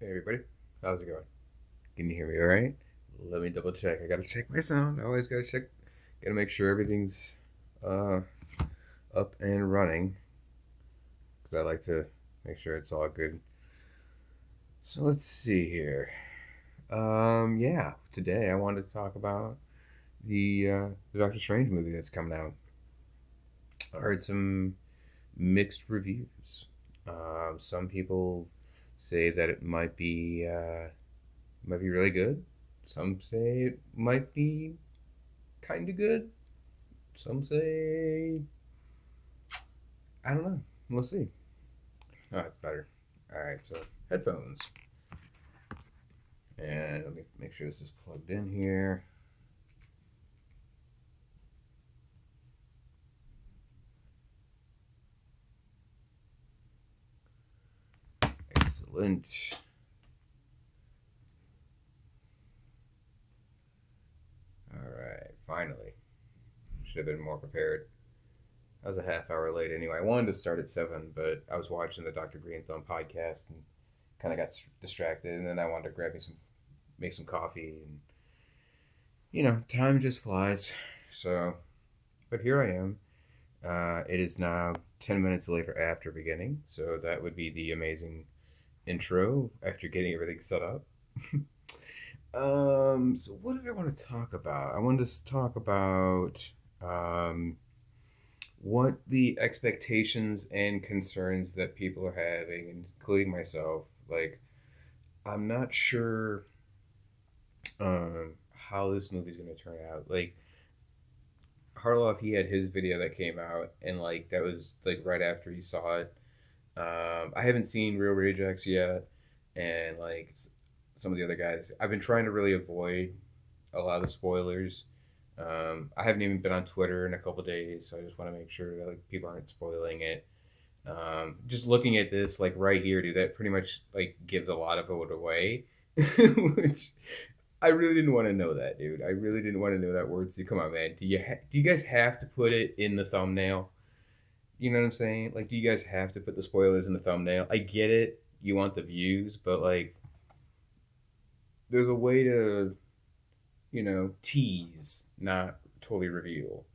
everybody, how's it going? Can you hear me all right? Let me double check. I gotta check my sound. I always gotta check. Gotta make sure everything's uh, up and running because I like to make sure it's all good. So let's see here. Yeah, today I wanted to talk about the Doctor Strange movie that's coming out. I heard some mixed reviews. Some people say that it might be really good. Some say it might be kind of good. Some say I don't know. We'll see. Oh, it's better. All right, so headphones, and let me make sure this is plugged in here. Excellent. All right, finally. Should have been more prepared. I was a half hour late anyway. I wanted to start at 7, but I was watching the Dr. Green Thumb podcast and kind of got distracted. And then I wanted to make some coffee. And, time just flies. So, but here I am. It is now 10 minutes later after beginning. So that would be the amazing intro after getting everything set up. So what did I want to talk about? I wanted to talk about what the expectations and concerns that people are having, including myself. Like, I'm not sure how this movie's going to turn out. Like, Harloff, he had his video that came out, and like that was like right after he saw it. I haven't seen Real Rejects yet, and like some of the other guys, I've been trying to really avoid a lot of the spoilers. I haven't even been on Twitter in a couple days, so I just want to make sure that like people aren't spoiling it. Just looking at this, like right here, dude, that pretty much like gives a lot of it away, which I really didn't want to know that, dude. I really didn't want to know that word. See, come on, man. Do you guys have to put it in the thumbnail? You know what I'm saying? Like, do you guys have to put the spoilers in the thumbnail? I get it. You want the views, but like, there's a way to, tease, not totally reveal.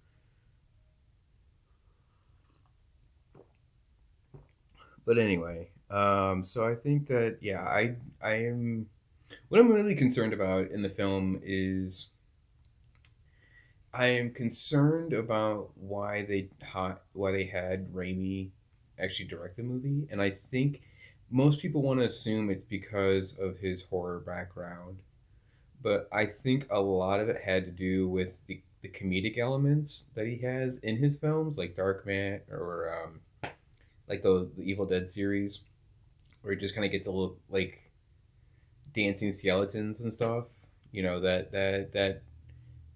But anyway, so I think that yeah, I am what I'm really concerned about in the film is I am concerned about why they had Raimi actually direct the movie, and I think most people want to assume it's because of his horror background, but I think a lot of it had to do with the comedic elements that he has in his films, like Darkman or like the Evil Dead series, where he just kind of gets a little like dancing skeletons and stuff. That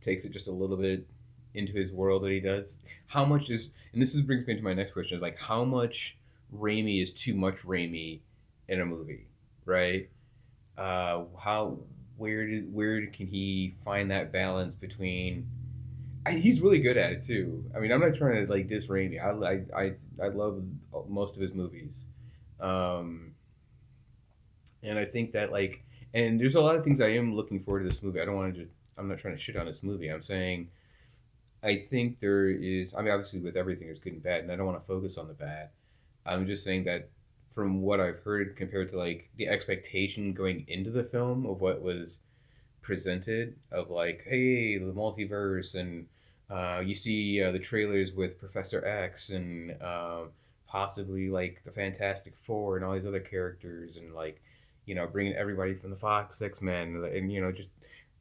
takes it just a little bit into his world that he does. How much is and this is brings me to my next question is like how much Raimi is too much Raimi in a movie, right? How where can he find that balance between he's really good at it too. I mean, I'm not trying to like diss Raimi. I love most of his movies, um, and I think that like, and there's a lot of things I am looking forward to this movie. I don't want to just. I'm not trying to shit on this movie. I'm saying I think there is. I mean, obviously with everything there's good and bad, and I don't want to focus on the bad. I'm just saying that from what I've heard compared to like the expectation going into the film of what was presented of like, hey, the multiverse, and you see the trailers with Professor X and possibly like the Fantastic Four and all these other characters, and like, bringing everybody from the Fox X Men, and just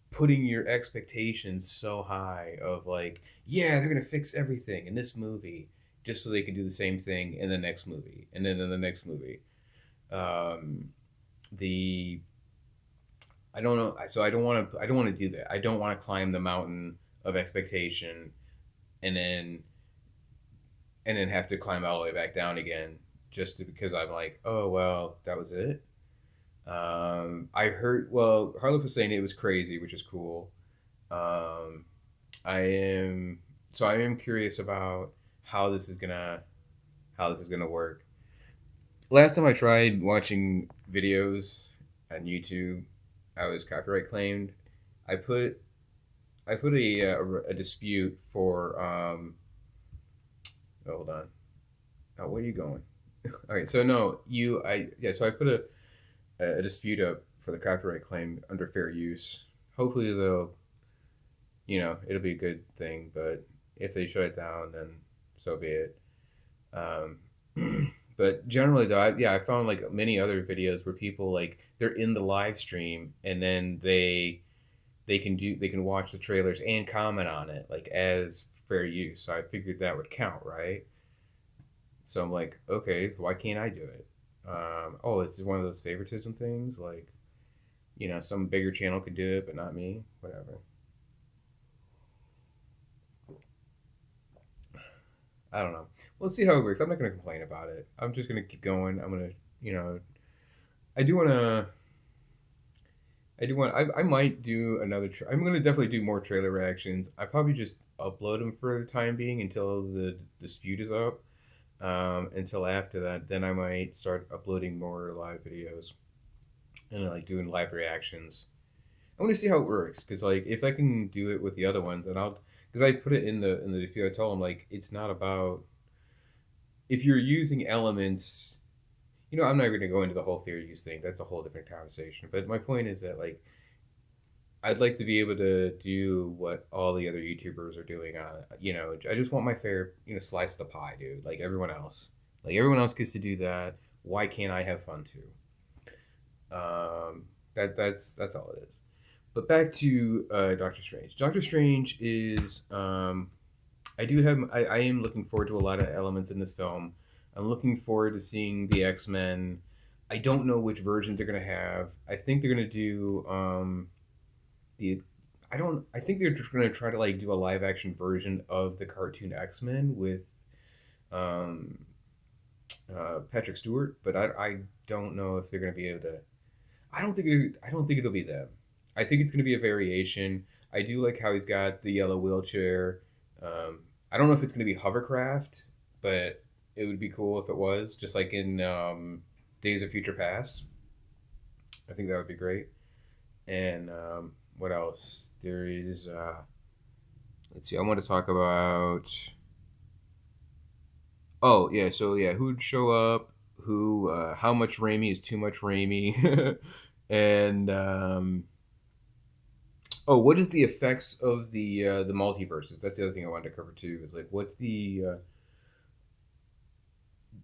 putting your expectations so high of like, yeah, they're gonna fix everything in this movie just so they can do the same thing in the next movie, and then in the next movie. Um, the I don't know. So I don't want to. I don't want to do that. I don't want to climb the mountain of expectation, and then have to climb all the way back down again, because I'm like, oh well, that was it. I heard. Well, Harlow was saying it was crazy, which is cool. Um, I am. So I am curious about how this is gonna how this is gonna work. Last time I tried watching videos on YouTube. I was copyright claimed. I put a dispute for hold on. Oh, where are you going? Okay, so no, you I yeah, so I put a dispute up for the copyright claim under fair use. Hopefully they'll, it'll be a good thing, but if they shut it down, then so be it. Um, but generally, though, I found like many other videos where people like they're in the live stream and then they can watch the trailers and comment on it like as fair use. So I figured that would count, right? So I'm like, okay, why can't I do it? Oh, it's one of those favoritism things, like some bigger channel could do it, but not me. Whatever. I don't know. We'll see how it works. I'm not gonna complain about it. I'm just gonna keep going. I'm gonna, you know, I do wanna. I do want. I might do another. I'm gonna definitely do more trailer reactions. I probably just upload them for the time being until the dispute is up. Until after that, then I might start uploading more live videos and like doing live reactions. I want to see how it works because like if I can do it with the other ones, and I'll because I put it in the dispute. I told them like it's not about if you're using elements. I'm not going to go into the whole fair use thing. That's a whole different conversation. But my point is that like I'd like to be able to do what all the other YouTubers are doing on it. I just want my fair, slice of the pie, dude. Like everyone else. Like everyone else gets to do that. Why can't I have fun too? That's all it is. But back to Doctor Strange. Doctor Strange is I am looking forward to a lot of elements in this film. I'm looking forward to seeing the X Men. I don't know which versions they're gonna have. I think they're gonna do the I don't I think they're just gonna try to like do a live action version of the cartoon X Men with um, Patrick Stewart, but I don't know if they're gonna be able to. I don't think it'll be them. I think it's gonna be a variation. I do like how he's got the yellow wheelchair. I don't know if it's gonna be hovercraft, but it would be cool if it was just like in Days of Future Past. I think that would be great. And what else? There is. Let's see. I want to talk about. Oh yeah. So yeah, who'd show up? Who? How much Raimi is too much Raimi? And oh, what is the effects of the multiverses? That's the other thing I wanted to cover too. Is like, what's the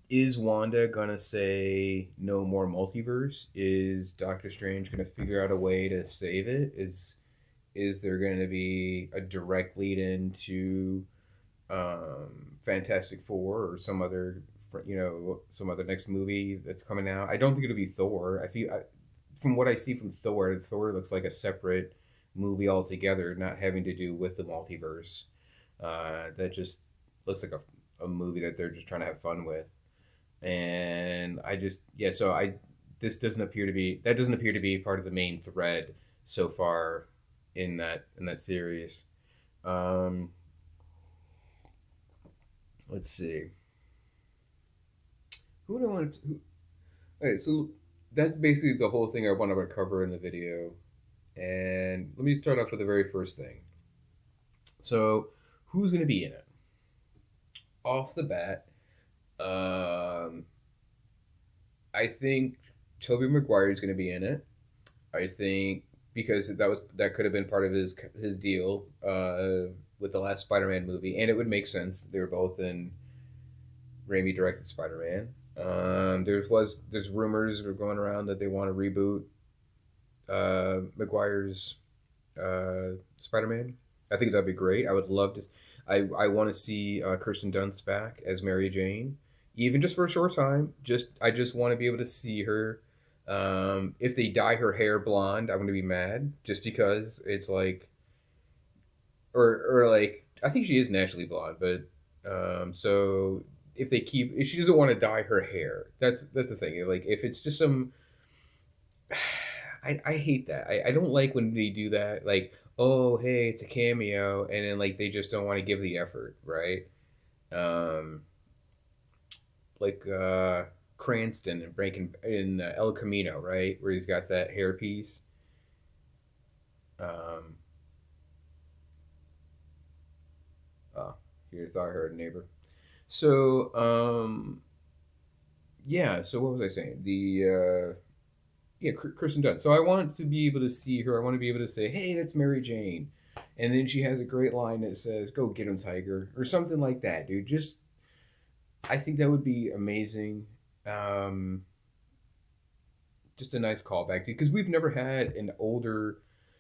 is Wanda gonna say no more multiverse? Is Doctor Strange gonna figure out a way to save it? Is there gonna be a direct lead into Fantastic Four or some other next movie that's coming out? I don't think it'll be Thor. From what I see from Thor, Thor looks like a separate movie altogether, not having to do with the multiverse. That just looks like a movie that they're just trying to have fun with. And I just yeah, so I this doesn't appear to be part of the main thread so far in that series. Um, let's see. Who do I want to? Okay, so that's basically the whole thing I wanted to cover in the video. And let me start off with the very first thing. So, who's going to be in it? Off the bat, um, I think Tobey Maguire is going to be in it. I think because that could have been part of his deal with the last Spider-Man movie, and it would make sense. They were both in Raimi directed Spider-Man. There's rumors that are going around that they want to reboot Maguire's Spider-Man. I think that'd be great. I would love to. I want to see Kirsten Dunst back as Mary Jane, even just for a short time. I just want to be able to see her. If they dye her hair blonde, I'm gonna be mad just because it's like, or like I think she is naturally blonde, but so if she doesn't want to dye her hair, that's the thing. Like if it's just some I hate that. I don't like when they do that. Like, oh, hey, it's a cameo, and then like they just don't want to give the effort, right? Um, like Cranston in Breaking in El Camino, right, where he's got that hairpiece. Um, oh, here, thought I heard a neighbor. So, yeah. So what was I saying? Yeah, Kirsten Dunst. So I want to be able to see her. I want to be able to say, "Hey, that's Mary Jane," and then she has a great line that says, "Go get him, Tiger," or something like that, dude. Just I think that would be amazing. Um, just a nice callback because we've never had an older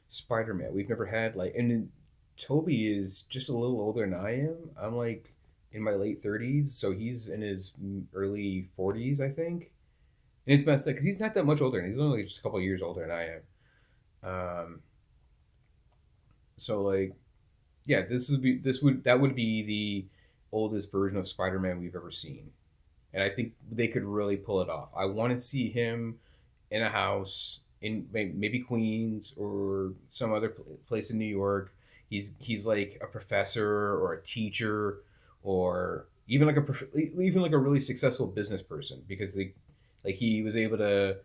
Spider-Man. We've never had like, and then Toby is just a little older than I am. I'm like in my late 30s, so he's in his early 40s, I think. And it's messed up because he's not that much older, and he's only just a couple years older than I am. Um, so like, yeah, that would be the oldest version of Spider-Man we've ever seen, and I think they could really pull it off. I want to see him in a house in maybe Queens or some other place in New York. He's like a professor or a teacher or even like even like a really successful business person because like he was able to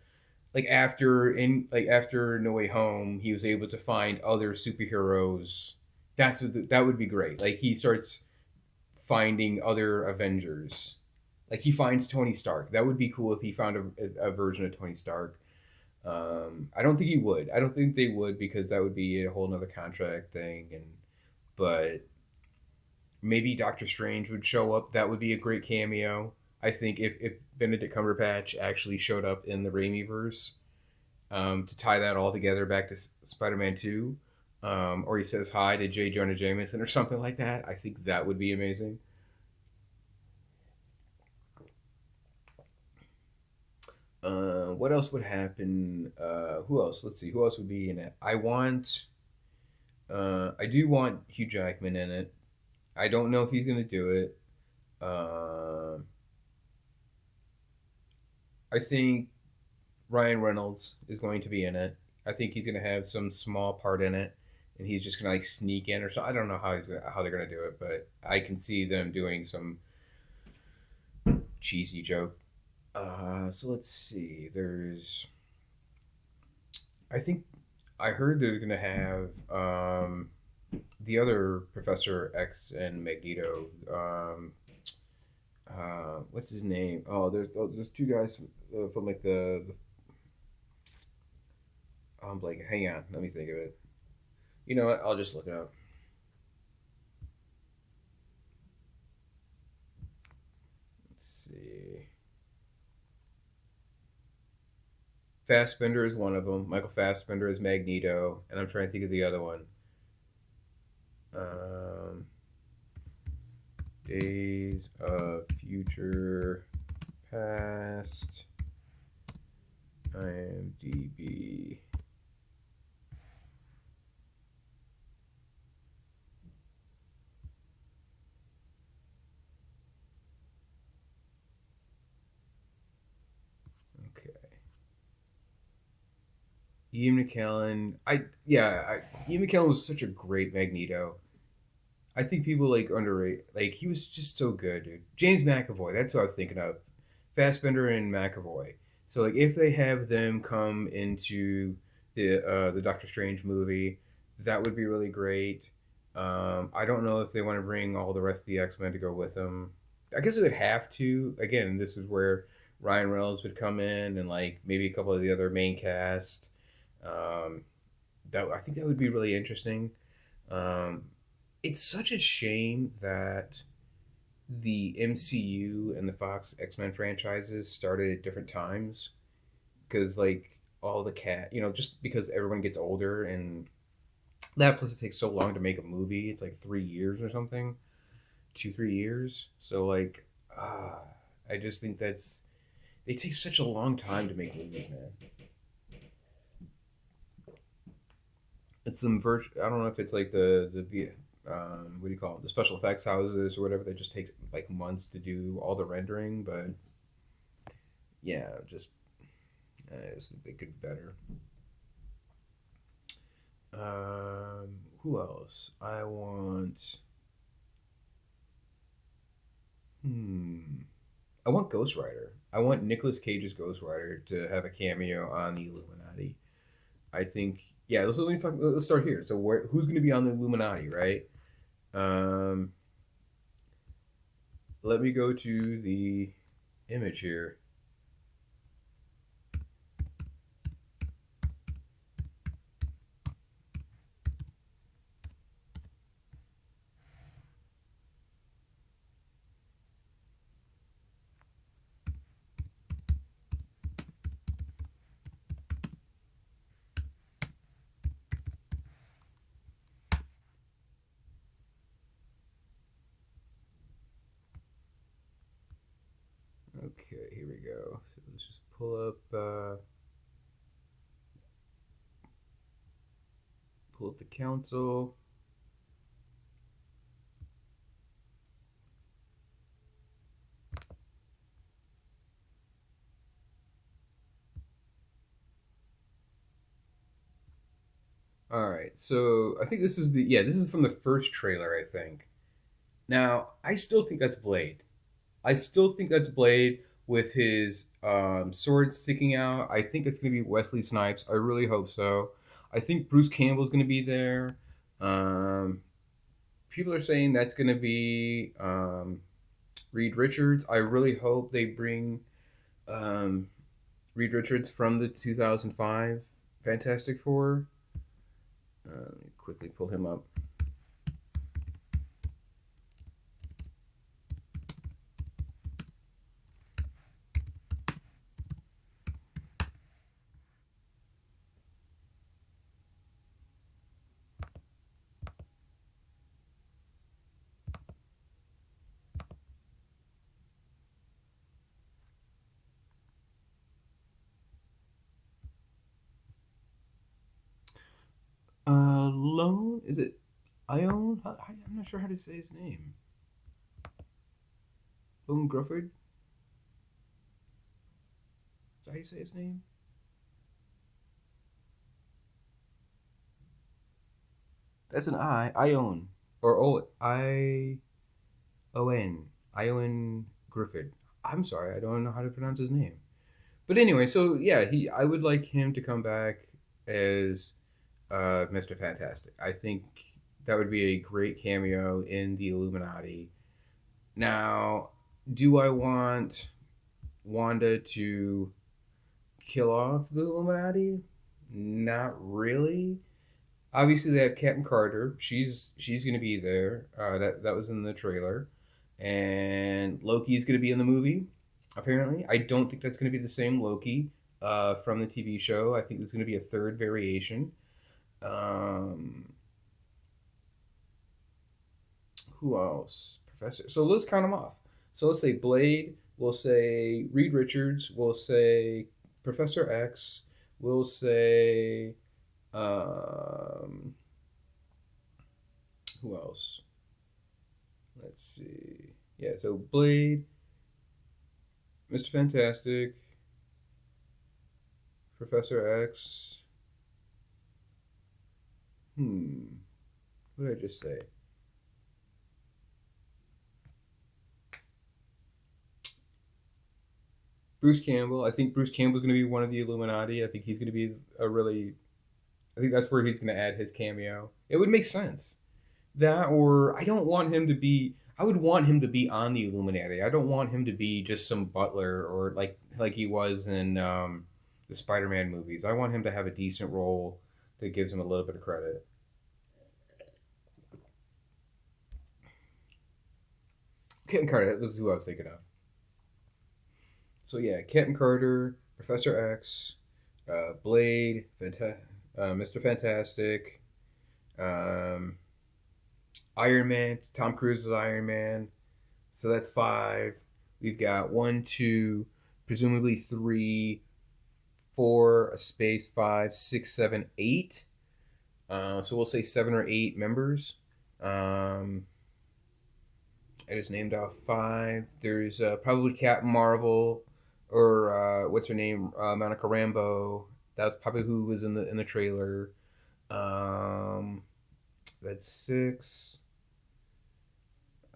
after No Way Home, he was able to find other superheroes. That would be great. Like he starts finding other Avengers. Like he finds Tony Stark. That would be cool if he found a version of Tony Stark. I don't think he would. I don't think they would because that would be a whole nother contract thing. And but maybe Doctor Strange would show up. That would be a great cameo. I think if Benedict Cumberbatch actually showed up in the Raimi verse, to tie that all together back to Spider-Man 2, or he says hi to J. Jonah Jameson or something like that, I think that would be amazing. What else would happen? Who else? Let's see. Who else would be in it? I do want Hugh Jackman in it. I don't know if he's gonna do it. Uh, I think Ryan Reynolds is going to be in it. I think he's gonna have some small part in it, and he's just gonna like sneak in or so. I don't know how they're gonna do it, but I can see them doing some cheesy joke. So let's see. I think I heard they're gonna have the other Professor X and Magneto. What's his name? There's two guys from like the I'm blanking. Hang on, let me think of it. You know what? I'll just look it up. Let's see. Fassbender is one of them. Michael Fassbender is Magneto, and I'm trying to think of the other one. Um, Days of Future Past, IMDb. Okay. Ian McKellen. Ian McKellen was such a great Magneto. I think people like underrate. Like he was just so good, dude. James McAvoy. That's what I was thinking of. Fassbender and McAvoy. So like if they have them come into the Doctor Strange movie, that would be really great. I don't know if they want to bring all the rest of the X Men to go with them. I guess they would have to. Again, this was where Ryan Reynolds would come in and like maybe a couple of the other main cast. Um, that I think that would be really interesting. Um, it's such a shame that the MCU and the Fox X Men franchises started at different times because like all the just because everyone gets older and that plus it takes so long to make a movie. It's like 3 years or something, 2 3 years. So like, ah, I just think that's they take such a long time to make movies, man. It's some virtual. I don't know if it's like what do you call it? The special effects houses or whatever that just takes like months to do all the rendering, but yeah, just I just think they could be better. Who else? I want. Hmm. I want Ghost Rider. I want Nicolas Cage's Ghost Rider to have a cameo on the Illuminati. I think yeah. Let's start here. So who's going to be on the Illuminati, right? Um, Let me go to the image here. Okay, here we go. So let's just pull up the council. All right, so I think this is from the first trailer. I think. Now I still think that's Blade. I still think that's Blade with his sword sticking out. I think it's gonna be Wesley Snipes. I really hope so. I think Bruce Campbell's gonna be there. Um, People are saying that's gonna be Reed Richards. I really hope they bring um, Reed Richards from the 2005 Fantastic Four. Let me quickly pull him up. Lone? Is it Ione? I'm not sure how to say his name. Lone Grufford? Is that how you say his name? That's an I. Ione. Or O-I-O-N. Ione Griffith. I'm sorry, I don't know how to pronounce his name. But anyway, so yeah, I would like him to come back as Mr. Fantastic. I think that would be a great cameo in the Illuminati. Now, do I want Wanda to kill off the Illuminati? Not really. Obviously, they have Captain Carter. She's going to be there. That was in the trailer, and Loki's going to be in the movie. Apparently, I don't think that's going to be the same Loki from the TV show. I think there's going to be a third variation. Um, who else? Professor. So let's count them off. So let's say Blade. We'll say Reed Richards. We'll say Professor X. We'll say um, who else? Let's see. Yeah, so Blade, Mr. Fantastic, Professor X. What did I just say? Bruce Campbell. I think Bruce Campbell's going to be one of the Illuminati. I think he's going to be a really. I think that's where he's going to add his cameo. It would make sense. That or I don't want him to be. I would want him to be on the Illuminati. I don't want him to be just some butler or like he was in the Spider-Man movies. I want him to have a decent role that gives him a little bit of credit. Captain Carter. That was who I was thinking of. So yeah, Captain Carter, Professor X, Blade, Mr. Fantastic, um, Iron Man. Tom Cruise is Iron Man. So that's five. We've got one, two, presumably three, four, a space, five, six, seven, eight. So we'll say seven or eight members. Um, I just named off five. There's probably Captain Marvel, or what's her name, Monica Rambeau. That's probably who was in the trailer. Um, that's six.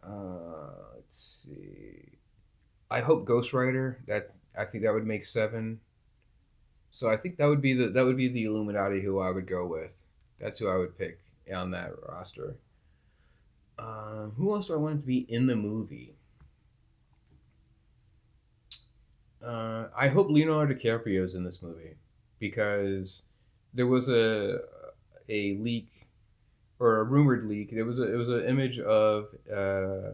Let's see. I hope Ghost Rider. That I think that would make seven. So I think that would be the Illuminati who I would go with. That's who I would pick on that roster. Who else do I want to be in the movie? I hope Leonardo DiCaprio is in this movie because there was a leak or a rumored leak. It was an image of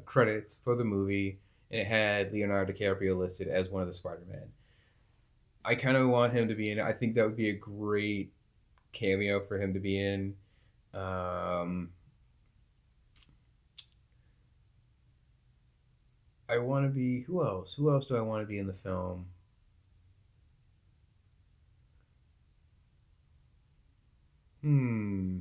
credits for the movie, and it had Leonardo DiCaprio listed as one of the Spider Man. I kind of want him to be in. I think that would be a great cameo for him to be in. Um, I want to be. Who else? Who else do I want to be in the film? Hmm.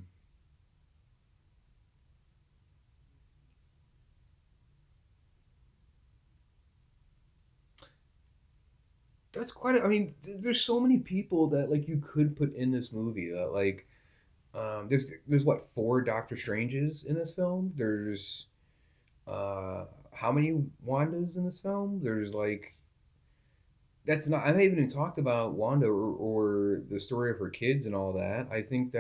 That's quite. I mean, there's so many people that like you could put in this movie. That like, there's what, four Doctor Stranges in this film. There's uh, how many Wandas in this film? There's like that's not. I haven't even talked about Wanda or the story of her kids and all that. I think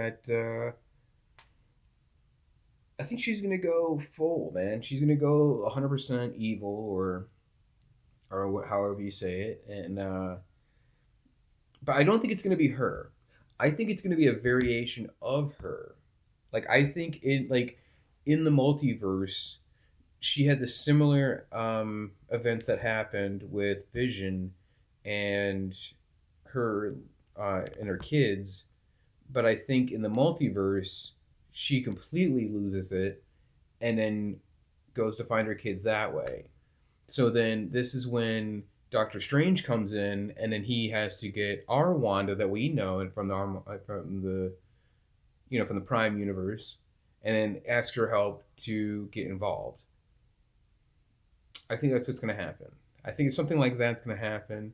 she's gonna go full man. She's gonna go 100% evil or however you say it, and but I don't think it's gonna be her. I think it's gonna be a variation of her. Like I think in the multiverse, she had the similar events that happened with Vision and her and her kids, but I think in the multiverse, she completely loses it and then goes to find her kids that way. So then this is when Doctor Strange comes in, and then he has to get our Wanda that we know and from the Prime universe, and then ask her help to get involved. I think that's what's going to happen. I think it's something like that's going to happen.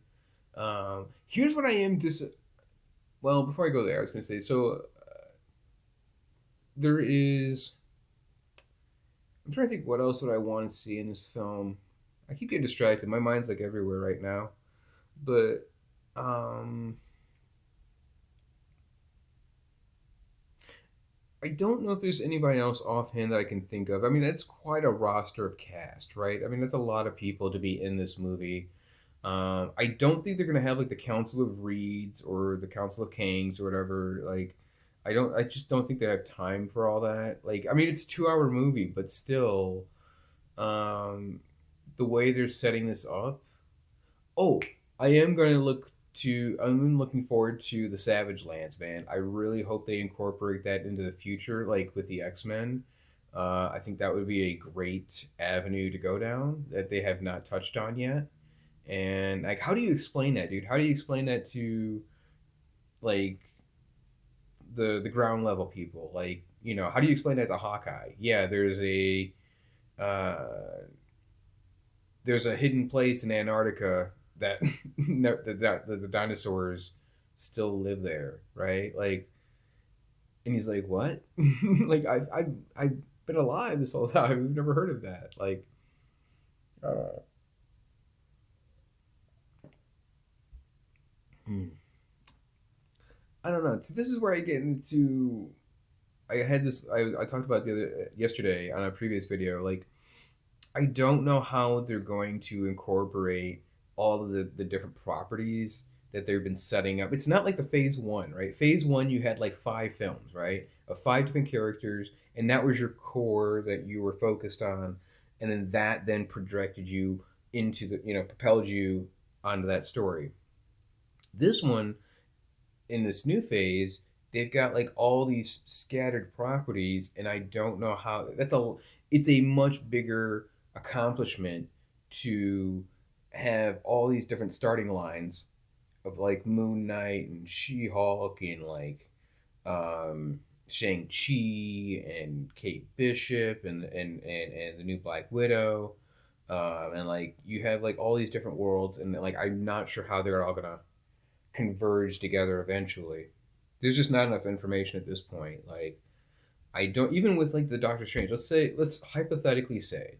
Here's what I am Well, before I go there, I was going to say so. There is. I'm trying to think what else would I want to see in this film. I keep getting distracted. My mind's like everywhere right now. But um, I don't know if there's anybody else offhand that I can think of. I mean, that's quite a roster of cast, right? I mean, that's a lot of people to be in this movie. I don't think they're gonna have like the Council of Reeds or the Council of Kings or whatever. Like, I don't. I just don't think they have time for all that. Like, I mean, it's a 2 hour movie, but still, um, the way they're setting this up. Oh, I am going to look to. I'm looking forward to the Savage Lands, man. I really hope they incorporate that into the future, like with the X-Men. I think that would be a great avenue to go down that they have not touched on yet. And like, how do you explain that, dude? How do you explain that to like the ground level people? Like, how do you explain that to Hawkeye? Yeah, uh, there's a hidden place in Antarctica that the dinosaurs still live there, right? Like, and he's like, "What? Like, I've been alive this whole time. We've never heard of that." Like, uh, hmm. I don't know. So this is where I get into. I had this. I talked about the other yesterday on a previous video. Like, I don't know how they're going to incorporate all of the different properties that they've been setting up. It's not like the phase one, right? Phase one, you had like five films, right? Of five different characters, and that was your core that you were focused on. And then that then projected you into propelled you onto that story. This one, in this new phase, they've got like all these scattered properties, and I don't know how it's a much bigger accomplishment to have all these different starting lines of like Moon Knight and She Hulk and like Shang Chi and Kate Bishop and the new Black Widow. And like you have like all these different worlds, and like I'm not sure how they're all gonna converge together eventually. There's just not enough information at this point. Like I don't even with like the Doctor Strange. Let's hypothetically say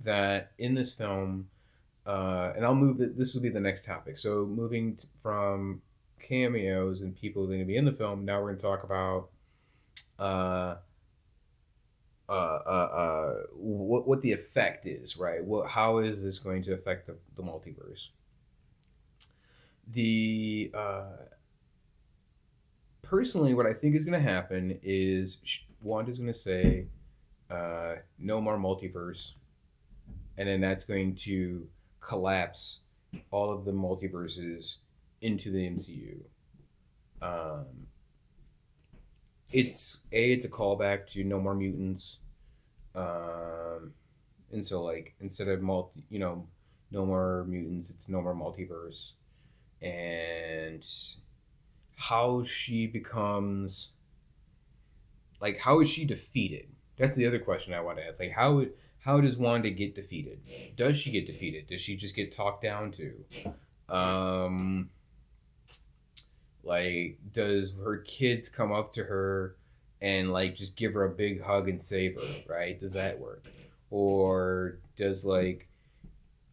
that in this film, And I'll move it. This will be the next topic. So moving from cameos and people that are going to be in the film, now we're going to talk about uh, what the effect is, right? How is this going to affect the multiverse? The Personally, what I think is going to happen is Wanda's going to say, "No more multiverse," and then that's going to collapse all of the multiverses into the MCU. Um, it's a callback to No More Mutants, and so like instead of No More Mutants, it's No More Multiverse, and how she becomes how is she defeated? That's the other question I want to ask. Like how does Wanda get defeated? Does she get defeated? Does she just get talked down to? Um, does her kids come up to her and just give her a big hug and save her? Right? Does that work? Or does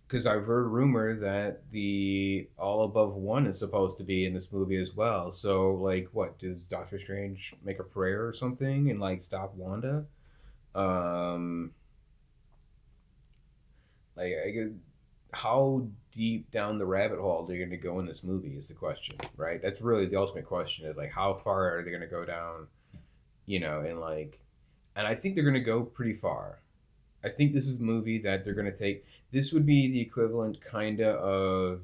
because I've heard rumor that the All Above One is supposed to be in this movie as well. So what does Doctor Strange make a prayer or something and stop Wanda? Um, how deep down the rabbit hole are they going to go in this movie is the question, right? That's really the ultimate question is how far are they going to go down, and and I think they're going to go pretty far. I think this is a movie that they're going to take. This would be the equivalent of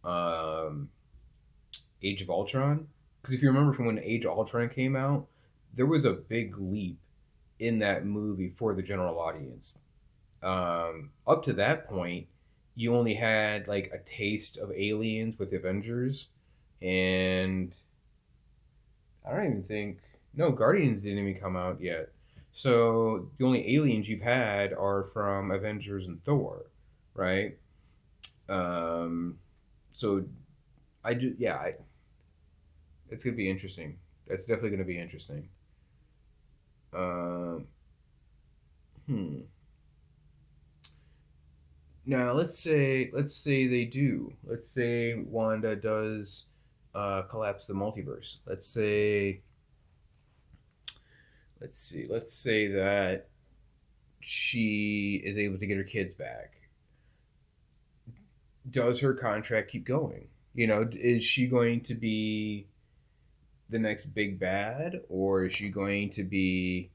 um, Age of Ultron. Because if you remember from when Age of Ultron came out, there was a big leap in that movie for the general audience. Up to that point, you only had a taste of aliens with Avengers, and I don't even think no Guardians didn't even come out yet. So the only aliens you've had are from Avengers and Thor, right? Um, so I do, yeah, it's gonna be interesting. That's definitely gonna be interesting. Um, hmm. Now let's say they do. Let's say Wanda does collapse the multiverse. Let's say that she is able to get her kids back. Does her contract keep going? Is she going to be the next big bad, or is she going to be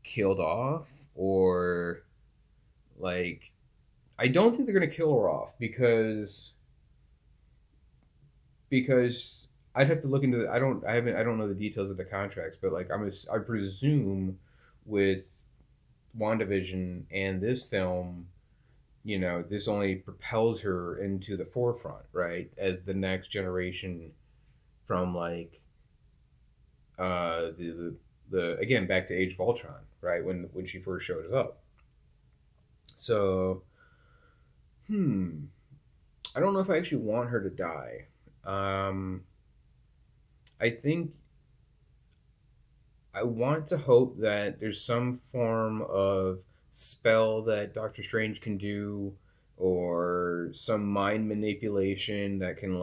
killed off, or like I don't think they're going to kill her off because I'd have to look into I don't know the details of the contracts, but I presume with WandaVision and this film, this only propels her into the forefront, right? As the next generation from the again back to Age of Ultron, right? When she first shows up. So, hmm, I don't know if I actually want her to die. Um, I think I want to hope that there's some form of spell that Doctor Strange can do, or some mind manipulation that can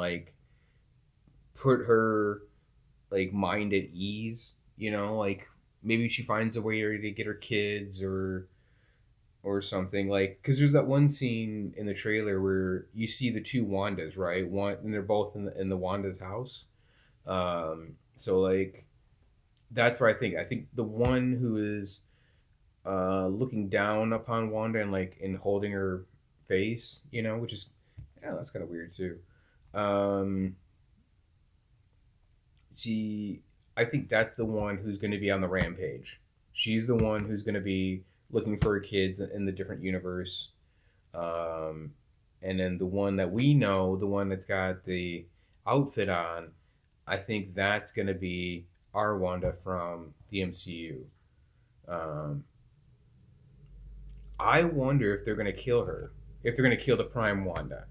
put her mind at ease. Maybe she finds a way to get her kids or something because there's that one scene in the trailer where you see the two Wandas, right? One and they're both in the Wanda's house. So that's where I think the one who is looking down upon Wanda and and holding her face, which is yeah, that's kind of weird too. Um, she, I think that's the one who's going to be on the rampage. She's the one who's going to be looking for her kids in the different universe. Um, and then the one that we know, the one that's got the outfit on, I think that's going to be our Wanda from the MCU. Um, I wonder if they're going to kill her, if they're going to kill the Prime Wanda,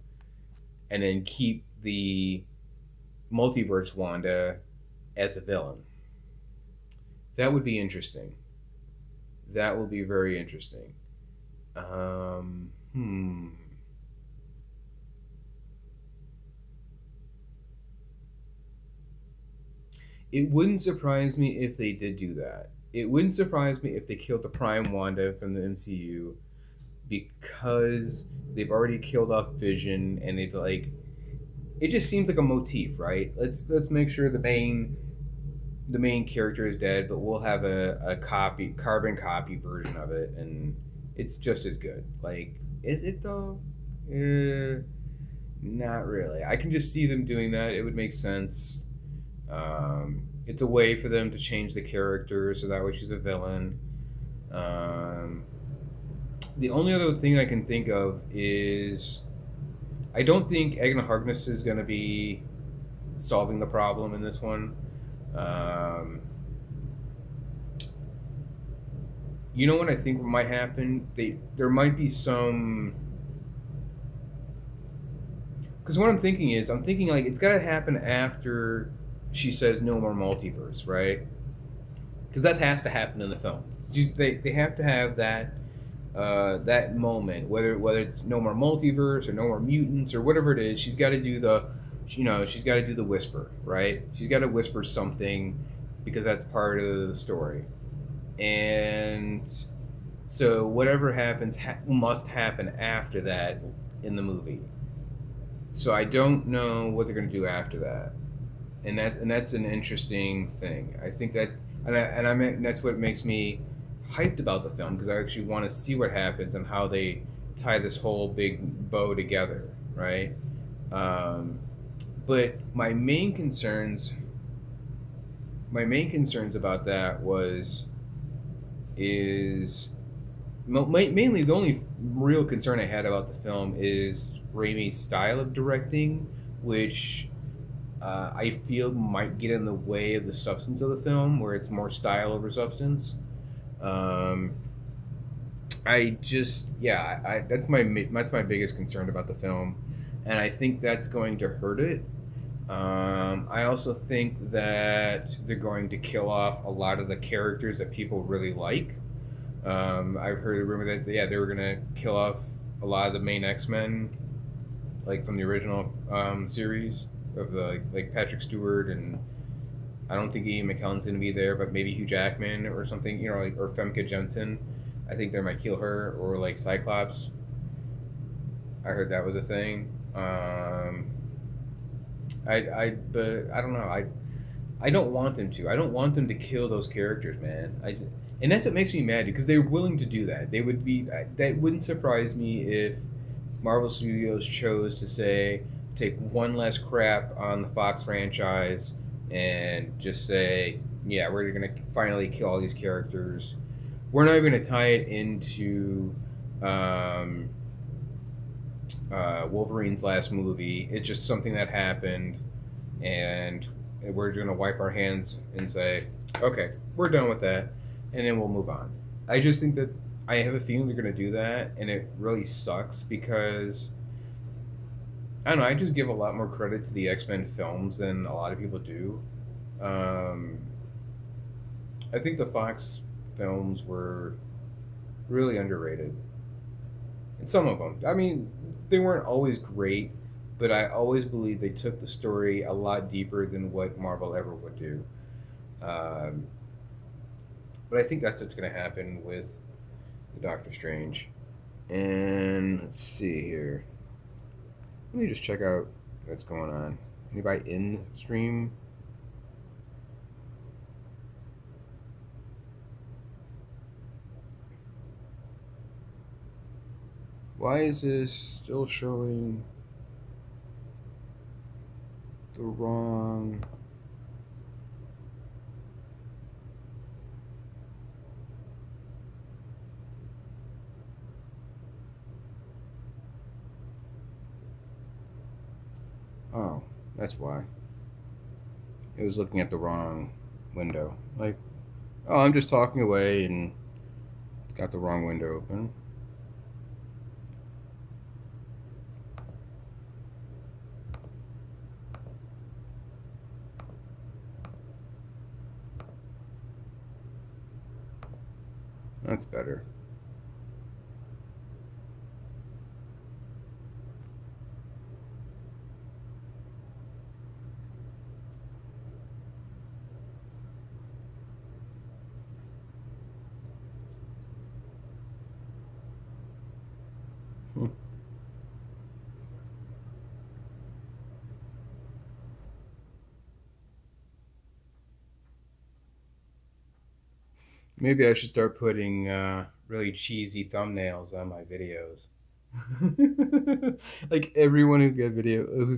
and then keep the multiverse Wanda as a villain. That would be interesting. That will be very interesting. Hmm. It wouldn't surprise me if they did do that. It wouldn't surprise me if they killed the Prime Wanda from the MCU because they've already killed off Vision, and they've like it just seems like a motif, right? Let's make sure the main character is dead, but we'll have a copy carbon copy version of it, and it's just as good. Like, is it though? Not really. I can just see them doing that. It would make sense. It's a way for them to change the character so that way she's a villain. Um, the only other thing I can think of is I don't think Agnes Harkness is going to be solving the problem in this one. Um, you know what I think might happen? There might be some because what I'm thinking like it's got to happen after she says no more multiverse, right? Because that has to happen in the film. They have to have that moment, whether it's no more multiverse or no more mutants or whatever it is. She's got to do she's got to do the whisper, right? She's got to whisper something because that's part of the story, and so whatever happens must happen after that in the movie. So I don't know what they're going to do after that, and that's an interesting thing. I think that, and that's what makes me hyped about the film because I actually want to see what happens and how they tie this whole big bow together, right? Um, but my main concerns about that is mainly the only real concern I had about the film is Raimi's style of directing, which I feel might get in the way of the substance of the film, where it's more style over substance. Um, that's my biggest concern about the film, and I think that's going to hurt it. I also think that they're going to kill off a lot of the characters that people really like. I've heard a rumor that they were gonna kill off a lot of the main X Men, like from the original series of the like Patrick Stewart, and I don't think Ian McKellen's gonna be there, but maybe Hugh Jackman or something, like or Femke Jensen. I think they might kill her or like Cyclops. I heard that was a thing. But I don't know. I don't want them to. I don't want them to kill those characters, man. And that's what makes me mad because they're willing to do that. They would be. That wouldn't surprise me if Marvel Studios chose to say take one less crap on the Fox franchise and just say, yeah, we're gonna finally kill all these characters. We're not even gonna tie it into um, Wolverine's last movie. It's just something that happened, and we're gonna wipe our hands and say, okay, we're done with that, and then we'll move on. I just think that I have a feeling they're gonna do that, and it really sucks because I don't know. I just give a lot more credit to the X Men films than a lot of people do. Um, I think the Fox films were really underrated, and some of them. I mean, they weren't always great, but I always believe they took the story a lot deeper than what Marvel ever would do. Um, but I think that's what's going to happen with the Doctor Strange. And let's see here. Let me just check out what's going on. Anybody in stream? Why is this still showing the wrong? Oh, that's why. It was looking at the wrong window. Like, oh, I'm just talking away and got the wrong window open. That's better. Maybe I should start putting really cheesy thumbnails on my videos. Like everyone who's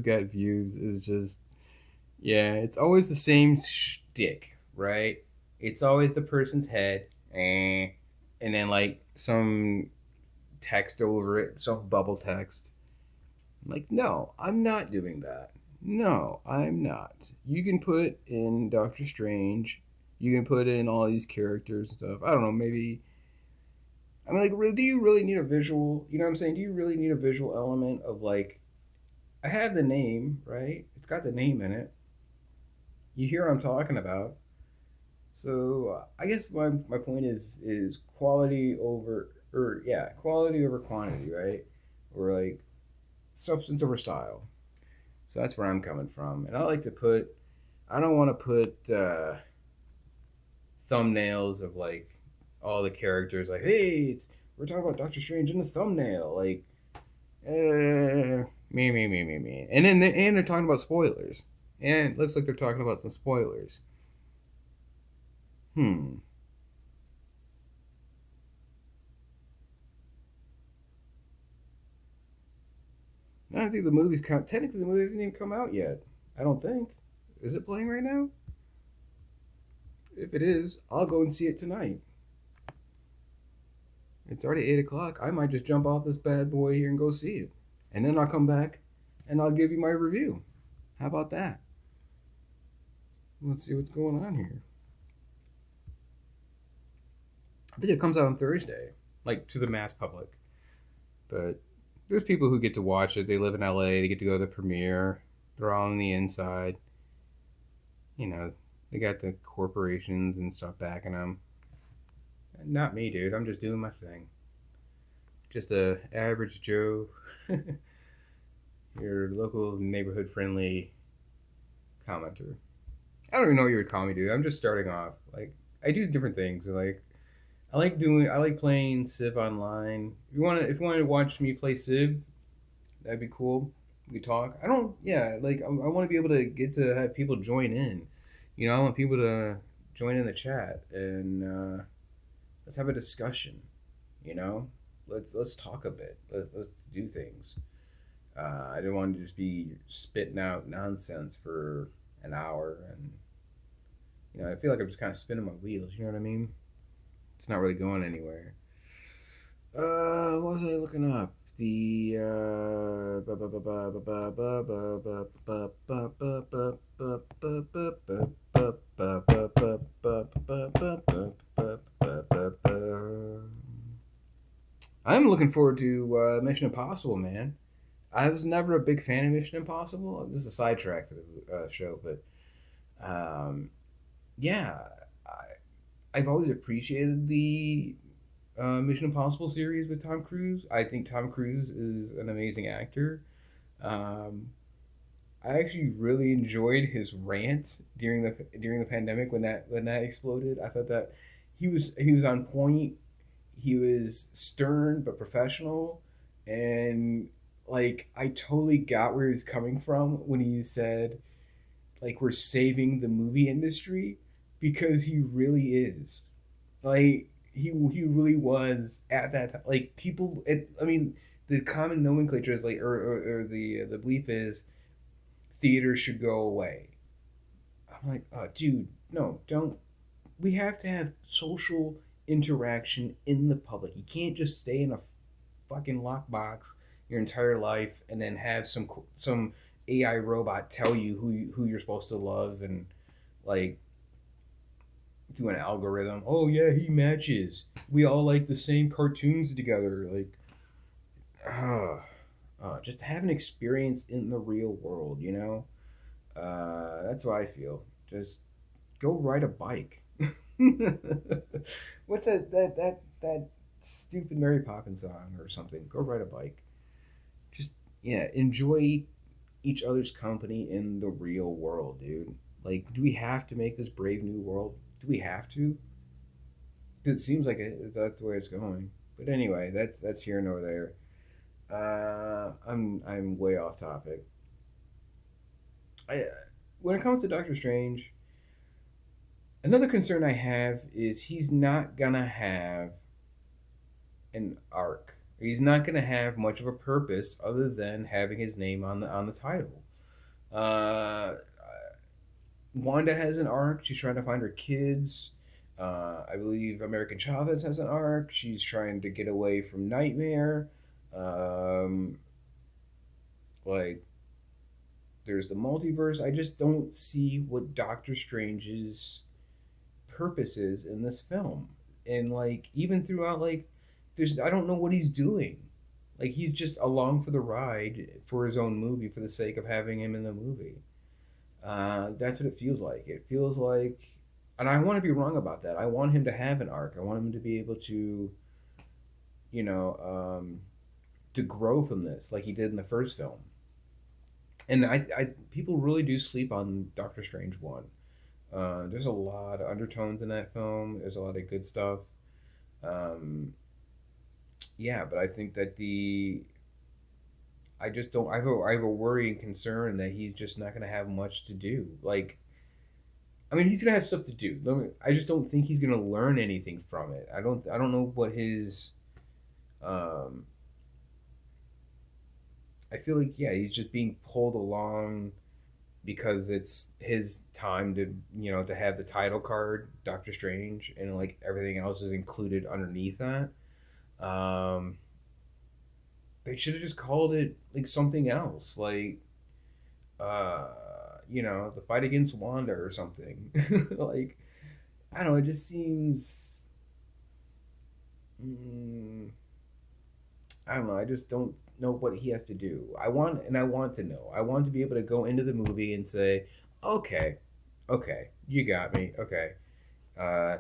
got views is just, yeah, it's always the same shtick, right? It's always the person's head, and then like some text over it, some bubble text. I'm like, no, I'm not doing that. No, I'm not. You can put in Doctor Strange. You can put in all these characters and stuff. I don't know, maybe. I mean, like, do you really need a visual? You know what I'm saying? Do you really need a visual element of like, I have the name, right? It's got the name in it. You hear what I'm talking about. So I guess my point is quality over, or yeah, quality over quantity, right? Or like substance over style. So that's where I'm coming from. And I like to put, I don't want to put thumbnails of like all the characters like, hey, we're talking about Doctor Strange in the thumbnail. Like, me. And they're talking about spoilers. And it looks like they're talking about some spoilers. Hmm. I don't think the movie's come. Technically, the movie hasn't even come out yet. I don't think. Is it playing right now? If it is, I'll go and see it tonight. It's already 8 o'clock. I might just jump off this bad boy here and go see it, and then I'll come back and I'll give you my review. How about that? Let's see what's going on here. I think it comes out on Thursday, like to the mass public. But there's people who get to watch it. They live in LA. They get to go to the premiere. They're all on the inside. You know, they got the corporations and stuff backing them. Not me, dude. I'm just doing my thing. Just a average Joe, your local neighborhood friendly commenter. I don't even know what you would call me, dude. I'm just starting off. Like I do different things. Like I like playing Civ online. If you want to watch me play Civ, that'd be cool. We talk. I don't. Yeah, like I want to be able to get to have people join in. You know, I want people to join in the chat and let's have a discussion. You know, let's talk a bit. Let's do things. I didn't want to just be spitting out nonsense for an hour, and you know, I feel like I'm just kind of spinning my wheels. You know what I mean? It's not really going anywhere. What was I looking up? The I'm looking forward to Mission Impossible, man. I was never a big fan of Mission Impossible. This is a sidetrack to the show, but um, yeah, I've always appreciated the Mission Impossible series with Tom Cruise. I think Tom Cruise is an amazing actor. Um, I actually really enjoyed his rant during the pandemic when that exploded. I thought that he was on point. He was stern but professional, and like I totally got where he was coming from when he said like we're saving the movie industry because he really is. Like he really was at that time. Like people, I mean, the common nomenclature is like, or the belief is theaters should go away. I'm like, oh, dude, no, don't. We have to have social interaction in the public. You can't just stay in a fucking lockbox your entire life and then have some AI robot tell you who you're supposed to love and like do an algorithm. Oh yeah, he matches. We all like the same cartoons together. Like, just have an experience in the real world. You know, that's what I feel. Just go ride a bike. What's that stupid Mary Poppins song or something? Go ride a bike. Just yeah, enjoy each other's company in the real world, dude. Like, do we have to make this brave new world? Do we have to? It seems like that's the way it's going. But anyway, that's here nor there. I'm way off topic. I When it comes to Doctor Strange, Another concern I have is he's not gonna have an arc. He's not gonna have much of a purpose other than having his name on the title. Uh, Wanda has an arc. She's trying to find her kids. I believe American Chavez has an arc. She's trying to get away from Nightmare. Um, like there's the multiverse. I just don't see what Doctor Strange's purpose is in this film. And like even throughout there's I don't know what he's doing. Like he's just along for the ride for his own movie for the sake of having him in the movie. That's what it feels like. It feels like, and I want to be wrong about that. I want him to have an arc. I want him to be able to, you know, to grow from this like he did in the first film. And people really do sleep on Doctor Strange one. There's a lot of undertones in that film. There's a lot of good stuff. Um, yeah, but I think that I just don't. I have a worry and concern that he's just not going to have much to do. Like, I mean, he's going to have stuff to do. I just don't think he's going to learn anything from it. I don't know what his. Um, I feel like yeah, he's just being pulled along because it's his time to to have the title card Doctor Strange and like everything else is included underneath that. Um, they should have just called it like something else, like uh, the fight against Wanda or something. Like I don't know, it just seems. Mm, I don't know. I just don't know what he has to do. I want to know. I want to be able to go into the movie and say, okay, okay, you got me. Okay, uh,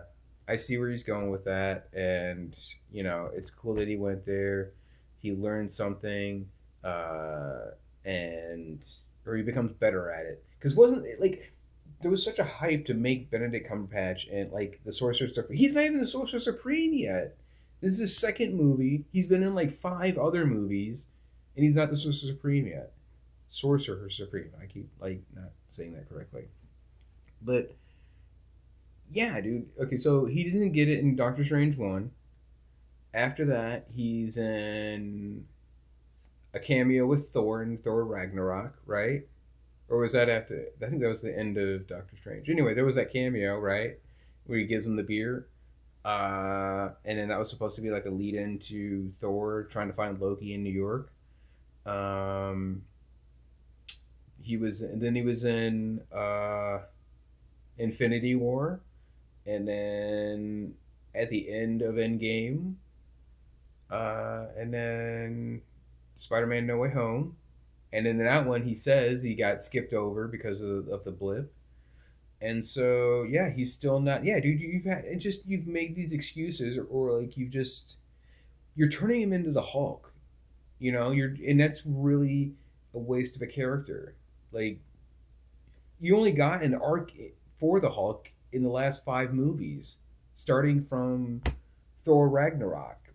I see where he's going with that, and it's cool that he went there. He learned something, uh, and or he becomes better at it. Because wasn't it like there was such a hype to make Benedict Cumberbatch and like the Sorcerer Supreme. He's not even the Sorcerer Supreme yet. This is his second movie. He's been in like five other movies, and he's not the Sorcerer Supreme yet. Sorcerer Supreme. I keep like not saying that correctly, but yeah, dude. Okay, so he didn't get it in Doctor Strange one. After that, he's in a cameo with Thor in Thor Ragnarok, right? Or was that after? I think that was the end of Doctor Strange. Anyway, there was that cameo, right, where he gives him the beer. And then that was supposed to be like a lead into Thor trying to find Loki in New York. Um, he was in Infinity War, and then at the end of Endgame, and then Spider-Man No Way Home, and then in that one he says he got skipped over because of the blip. And so yeah, he's still not. Yeah, dude, you've made these excuses, or like you're turning him into the Hulk. And that's really a waste of a character. Like you only got an arc for the Hulk in the last five movies, starting from Thor Ragnarok.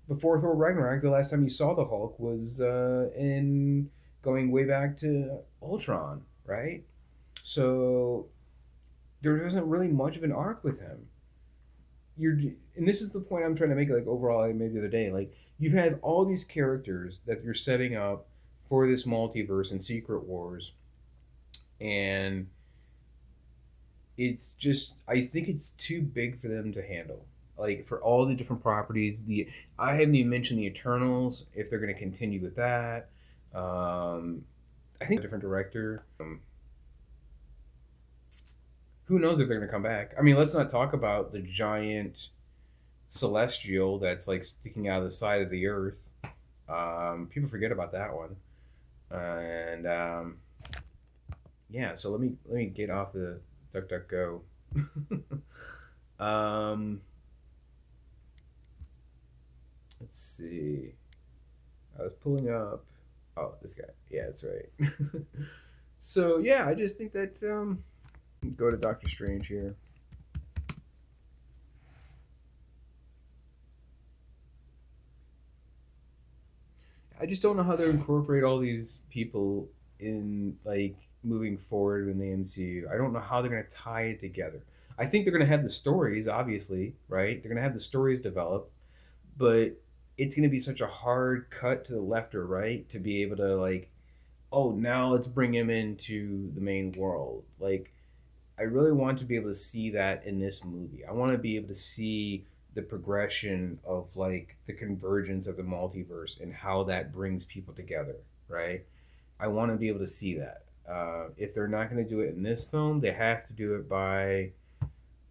Before Thor Ragnarok, the last time you saw the Hulk was in going way back to Ultron, right? So there isn't really much of an arc with him. You're, and this is the point I'm trying to make. Like overall, I made the other day. Like you've had all these characters that you're setting up for this multiverse and Secret Wars, and it's just I think it's too big for them to handle. Like for all the different properties, the I haven't even mentioned the Eternals if they're going to continue with that. I think a different director. Who knows if they're going to come back? I mean, let's not talk about the giant celestial that's like sticking out of the side of the earth. People forget about that one. And yeah, so let me get off the DuckDuckGo. um, let's see. I was pulling up. Oh, this guy. Yeah, that's right. So yeah, I just think that go to Doctor Strange here. I just don't know how to incorporate all these people in like moving forward in the MCU. I don't know how they're gonna tie it together. I think they're gonna have the stories, obviously, right? They're gonna have the stories develop, but it's gonna be such a hard cut to the left or right to be able to like, oh, now let's bring him into the main world. Like, I really want to be able to see that in this movie. I want to be able to see the progression of like the convergence of the multiverse and how that brings people together, right? I want to be able to see that. If they're not going to do it in this film, they have to do it by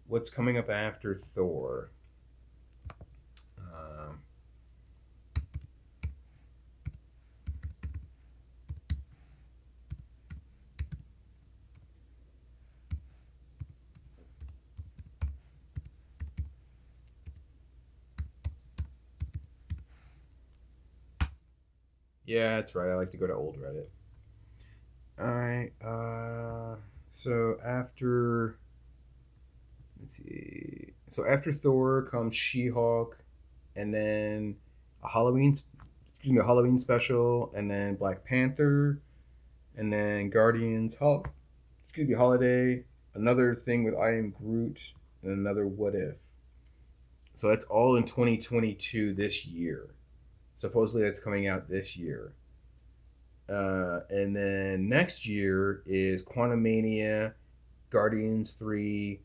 what's coming up after Thor. Um, yeah, that's right. I like to go to old Reddit. All right. So after let's see. So after Thor comes She-Hulk, and then a a Halloween special, and then Black Panther, and then Guardians. Holiday. Another thing with I Am Groot, and another What If. So that's all in 2022 this year. Supposedly that's coming out this year. And then next year is Quantumania, Guardians 3,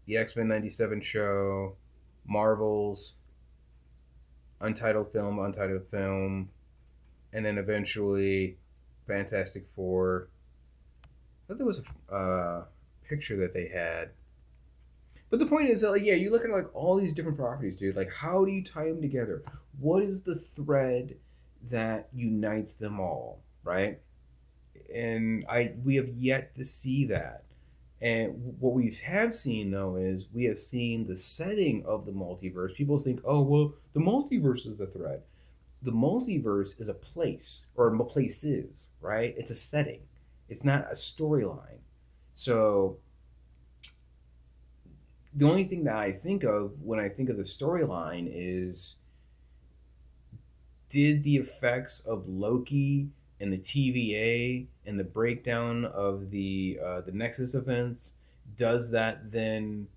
the X-Men 97 show, Marvel's Untitled Film, and then eventually Fantastic Four. I thought there was a picture that they had. But the point is that, like, yeah, you look at like all these different properties, dude. Like, how do you tie them together? What is the thread that unites them all, right? And we have yet to see that. And what we have seen though is we have seen the setting of the multiverse. People think, oh well, the multiverse is the thread. The multiverse is a place, or places, right? It's a setting. It's not a storyline. So the only thing that I think of when I think of the storyline is, did the effects of Loki and the TVA and the breakdown of the Nexus events, does that then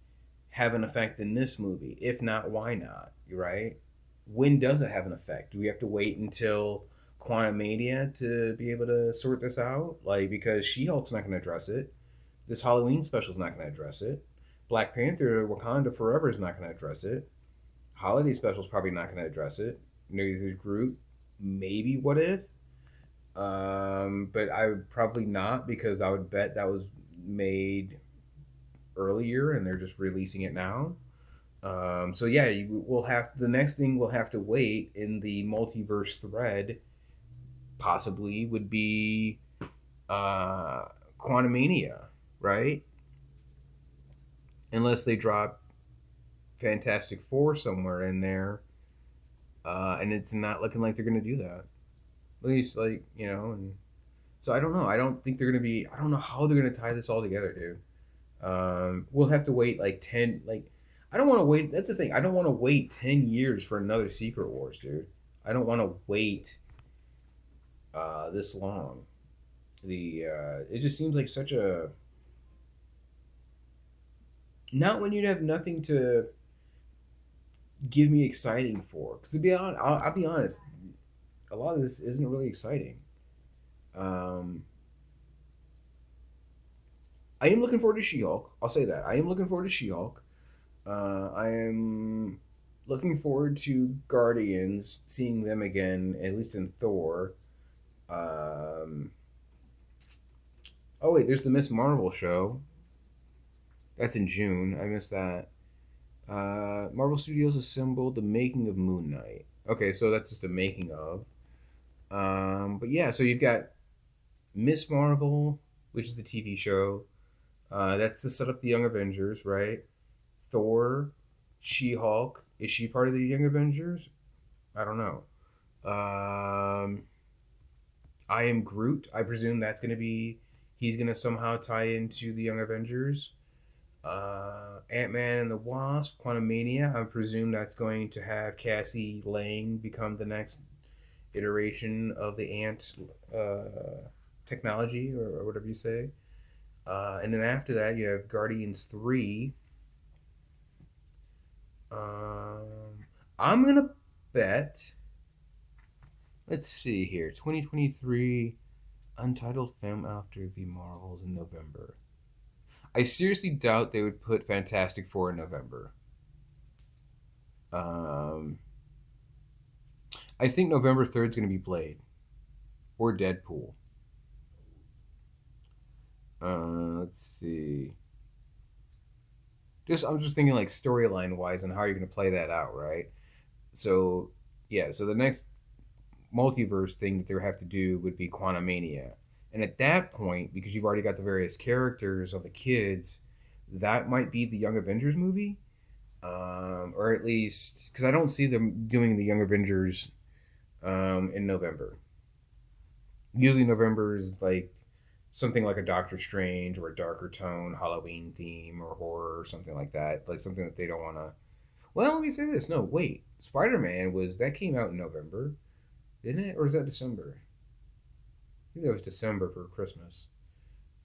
have an effect in this movie? If not, why not? Right? When does it have an effect? Do we have to wait until Quantum Mania to be able to sort this out? Like, because She Hulk's not going to address it. This Halloween special's not going to address it. Black Panther Wakanda Forever is not going to address it. Holiday special's probably not going to address it. Neither Groot. Maybe What If? But I would probably not, because I would bet that was made earlier and they're just releasing it now. So yeah, we'll have the next thing we'll have to wait in the multiverse thread. Possibly would be Quantumania, right? Unless they drop Fantastic Four somewhere in there, and it's not looking like they're gonna do that. At least, like, and so I don't know. I don't think they're gonna be. I don't know how they're gonna tie this all together, dude. We'll have to wait like 10. Like, I don't want to wait. That's the thing. I don't want to wait 10 years for another Secret Wars, dude. I don't want to wait this long. It just seems like such a, not when you'd have nothing to give me exciting for. Because to be honest, I'll be honest, a lot of this isn't really exciting. Um, I am looking forward to She-Hulk. I'll say that. I am looking forward to She-Hulk. I am looking forward to Guardians, seeing them again, at least in Thor. Um, oh wait, there's the Miss Marvel show. That's in June. I missed that. Marvel Studios assembled the making of Moon Knight. Okay, so that's just a making of. But yeah, so you've got Miss Marvel, which is the TV show. That's to set up the Young Avengers, right? Thor, She Hulk. Is she part of the Young Avengers? I don't know. Um, I Am Groot. I presume that's going to be. He's going to somehow tie into the Young Avengers. Ant-Man and the Wasp, Quantumania. I presume that's going to have Cassie Lang become the next iteration of the ant technology, or whatever you say. And then after that, you have Guardians 3. Um, I'm going to bet, let's see here, 2023 Untitled film after the Marvels in November. I seriously doubt they would put Fantastic Four in November. Um, I think November 3rd is going to be Blade or Deadpool. Let's see. I'm just thinking like storyline wise and how you're going to play that out, right? So yeah, so the next multiverse thing that they would have to do would be Quantumania, and at that point, because you've already got the various characters of the kids, that might be the Young Avengers movie, or at least because I don't see them doing the Young Avengers in November. Usually November is like something like a Doctor Strange or a darker tone Halloween theme or horror or something like that, like something that they don't want to. Well, let me say this. No, wait. Spider Man was that came out in November, didn't it, or is that December? I think that was December for Christmas.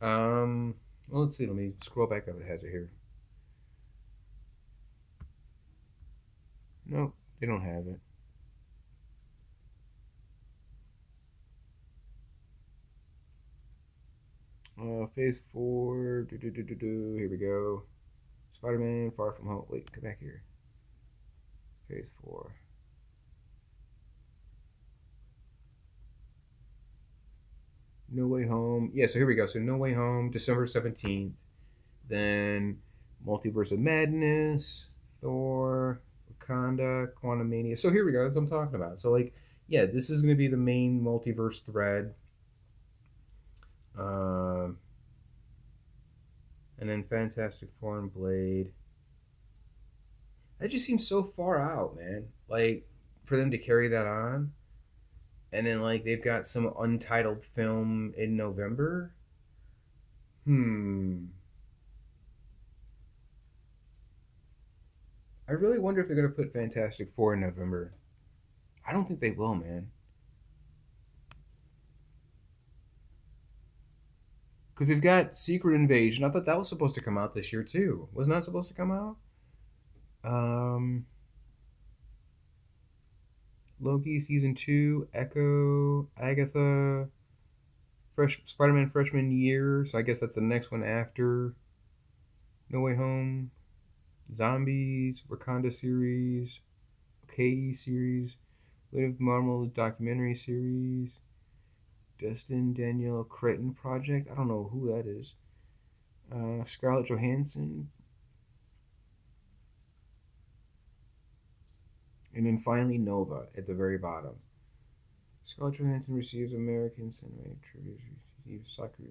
Well, let's see. Let me scroll back up. It has it here. Nope, they don't have it. Phase 4. Here we go. Spider Man Far From Home. Wait, come back here. Phase 4. No Way Home. Yeah, so here we go. So No Way Home, December 17th. Then Multiverse of Madness, Thor, Wakanda, Quantumania. So here we go. That's what I'm talking about. So, like, yeah, this is going to be the main multiverse thread. Um, and then Fantastic Four and Blade. That just seems so far out, man. Like, for them to carry that on. And then, like, they've got some untitled film in November. Hmm. I really wonder if they're going to put Fantastic Four in November. I don't think they will, man. Because we've got Secret Invasion. I thought that was supposed to come out this year, too. Wasn't that supposed to come out? Um, Loki Season 2, Echo, Agatha, Fresh Spider-Man Freshman Year. So I guess that's the next one after No Way Home. Zombies, Wakanda series, K series, Live Marvel documentary series, Destin Danielle Cretton project. I don't know who that is. Scarlett Johansson, and then finally Nova at the very bottom. Scarlett Johansson receives American Cinematic Tribute. Receives soccer.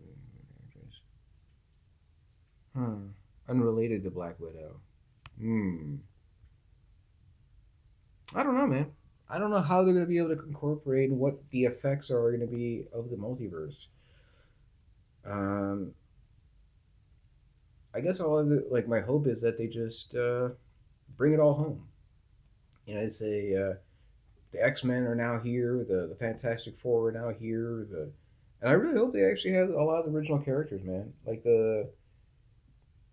Huh. Unrelated to Black Widow. Hmm. I don't know, man. I don't know how they're going to be able to incorporate and what the effects are going to be of the multiverse. Um, I guess all of it, like my hope is that they just bring it all home. You know, they say the X Men are now here, the Fantastic Four are now here, and I really hope they actually have a lot of the original characters, man. Like the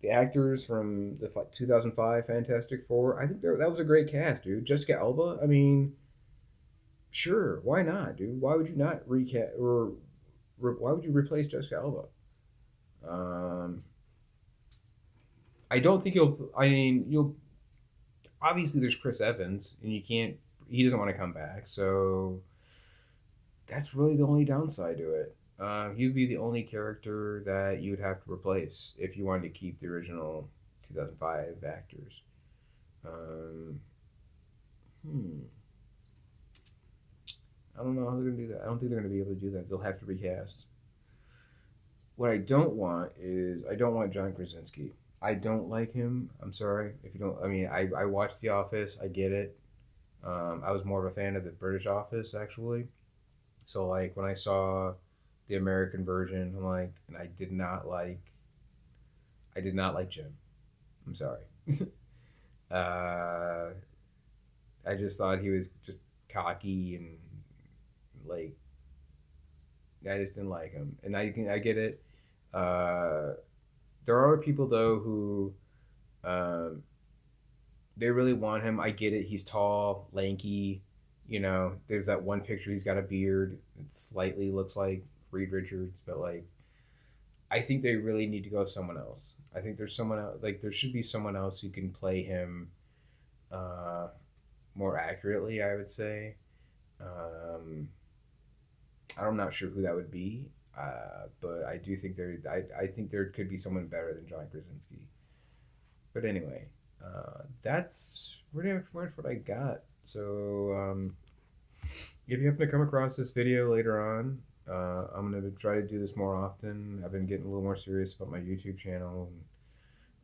actors from the 2005 Fantastic Four. I think that was a great cast, dude. Jessica Alba. I mean, sure, why not, dude? Why would you not recast or why would you replace Jessica Alba? Um, I don't think you'll. I mean, you'll. Obviously, there's Chris Evans, and you can't. He doesn't want to come back, so that's really the only downside to it. He would be the only character that you would have to replace if you wanted to keep the original 2005 actors. Um, hmm. I don't know how they're gonna do that. I don't think they're gonna be able to do that. They'll have to recast. What I don't want is I don't want John Krasinski. I don't like him. I'm sorry if you don't. I mean, I watched The Office. I get it. I was more of a fan of the British Office actually. So like when I saw the American version, I'm like, and I did not like Jim. I'm sorry. uh, I just thought he was just cocky and like I just didn't like him, and I get it. There are people though who um, they really want him. I get it. He's tall, lanky. You know, there's that one picture. He's got a beard. It slightly looks like Reed Richards, but like I think they really need to go with someone else. I think there's someone else. Like there should be someone else who can play him uh, more accurately. I would say. Um, I'm not sure who that would be, but I do think there. I think there could be someone better than John Krasinski. But anyway, that's pretty much what I got. So if you happen to come across this video later on, I'm gonna try to do this more often. I've been getting a little more serious about my YouTube channel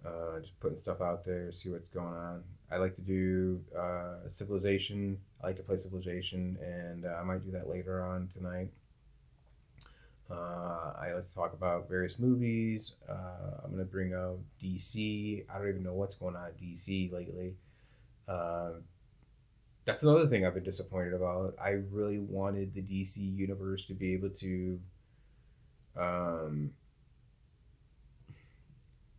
and just putting stuff out there, see what's going on. I like to do Civilization. I like to play Civilization, and I might do that later on tonight. I like to talk about various movies. I'm gonna bring up DC. I don't even know what's going on at DC lately. Uh, that's another thing I've been disappointed about. I really wanted the DC universe to be able to. Um,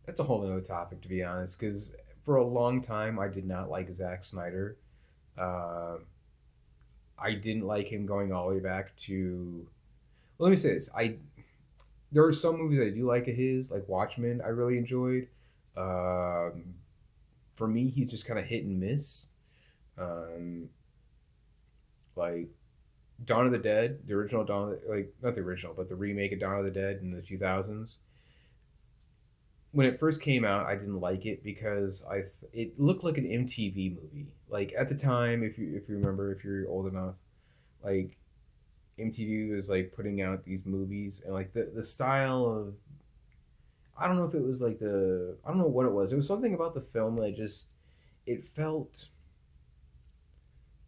that's a whole other topic, to be honest, because for a long time I did not like Zack Snyder. Uh, I didn't like him going all the way back to. Well, let me say this: there are some movies I do like of his, like Watchmen. I really enjoyed. Um, for me, he's just kind of hit and miss. Um, like Dawn of the Dead, the original like not the original, but the remake of Dawn of the Dead in the 2000s. When it first came out, I didn't like it because it looked like an MTV movie. Like at the time, if you remember, if you're old enough, like MTV was like putting out these movies and like the style of I don't know if it was like I don't know what it was. It was something about the film that just it felt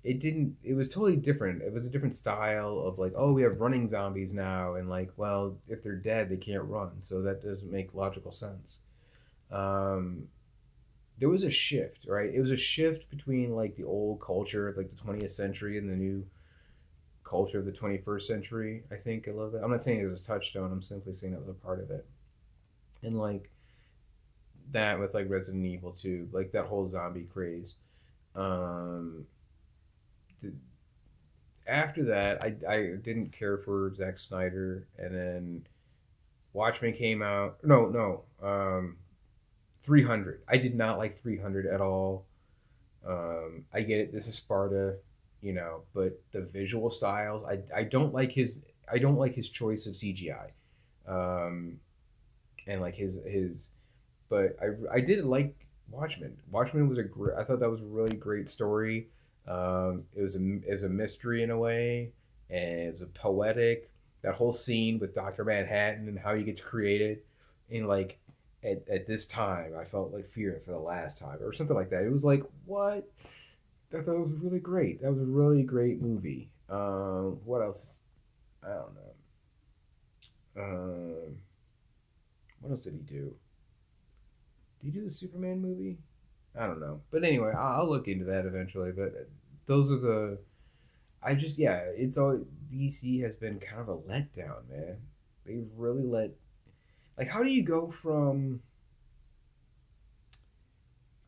it didn't it was totally different. It was a different style of like, oh, we have running zombies now and like, well, if they're dead, they can't run. So that doesn't make logical sense. Um there was a shift, right? It was a shift between like the old culture of like the 20th century and the new culture of the 21st century. I think I love it. I'm not saying it was a touchstone. I'm simply saying that was a part of it. And like that with like Resident Evil 2, like that whole zombie craze. Um, th- After that, I didn't care for Zack Snyder, and then Watchmen came out. No, no, 300. I did not like 300 at all. I get it. This is Sparta, you know, but the visual styles, I don't like his. I don't like his choice of CGI, and like his but I did like Watchmen. Watchmen was a great. I thought that was a really great story. It was a mystery in a way, and it was a poetic. That whole scene with Doctor Manhattan and how he gets created, in like at this time, I felt like fearing for the last time or something like that. It was like what I thought it was really great. That was a really great movie. What else? I don't know. What else did he do? Did he do the Superman movie? I don't know. But anyway, I'll look into that eventually. But those are the. I just yeah, it's all DC has been kind of a letdown, man. They really let like how do you go from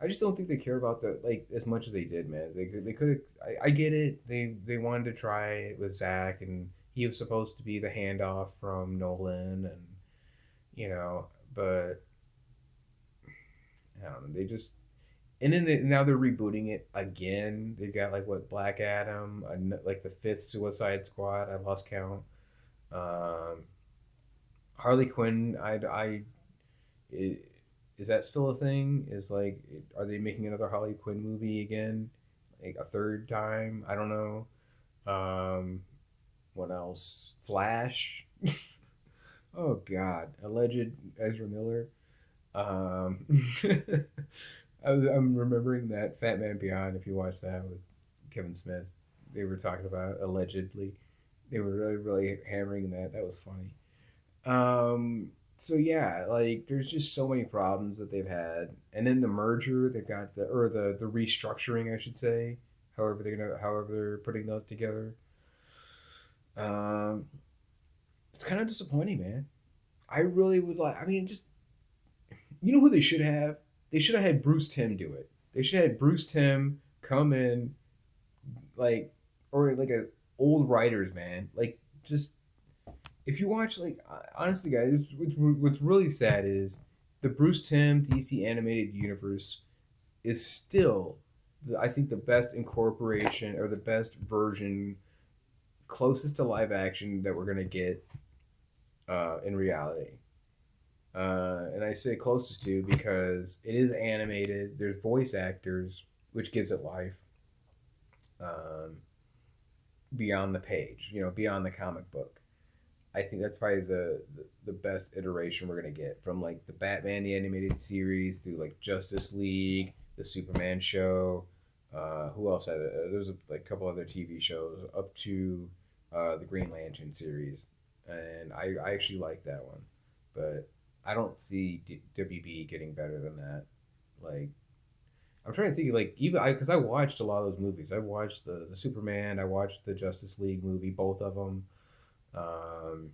I just don't think they care about the like as much as they did, man. They could have. I get it. They wanted to try it with Zach, and he was supposed to be the handoff from Nolan, and you know, but I don't know. They just and then now they're rebooting it again. They've got like what Black Adam, like the fifth Suicide Squad. I lost count. Um, Harley Quinn. I is that still a thing? Is like, are they making another Harley Quinn movie again, like a third time? I don't know. Um, what else? Flash. Oh God, alleged Ezra Miller. Um, I'm remembering that Fat Man Beyond. If you watch that with Kevin Smith, they were talking about allegedly. They were really hammering that. That was funny. So yeah, like there's just so many problems that they've had, and then the merger they got the restructuring I should say, however they're putting those together. Um, it's kind of disappointing, man. I really would like. I mean, just You know who they should have? They should have had Bruce Timm do it. They should have had Bruce Timm come in, like, or like a old writers, man. Like, just if you watch, like, honestly, guys, what's really sad is the Bruce Timm DC animated universe is still, I think, the best incorporation or the best version, closest to live action that we're gonna get in reality. And I say closest to because it is animated. There's voice actors, which gives it life. Um, Beyond the page, beyond the comic book. I think that's probably the best iteration we're gonna get from like the Batman the animated series through like Justice League, the Superman show. Who else had it? There's like a couple other TV shows up to the Green Lantern series, and I actually like that one, but I don't see WB getting better than that. Like, I'm trying to think, like, even I, because I watched a lot of those movies. I watched the Superman. I watched the Justice League movie, both of them. Um,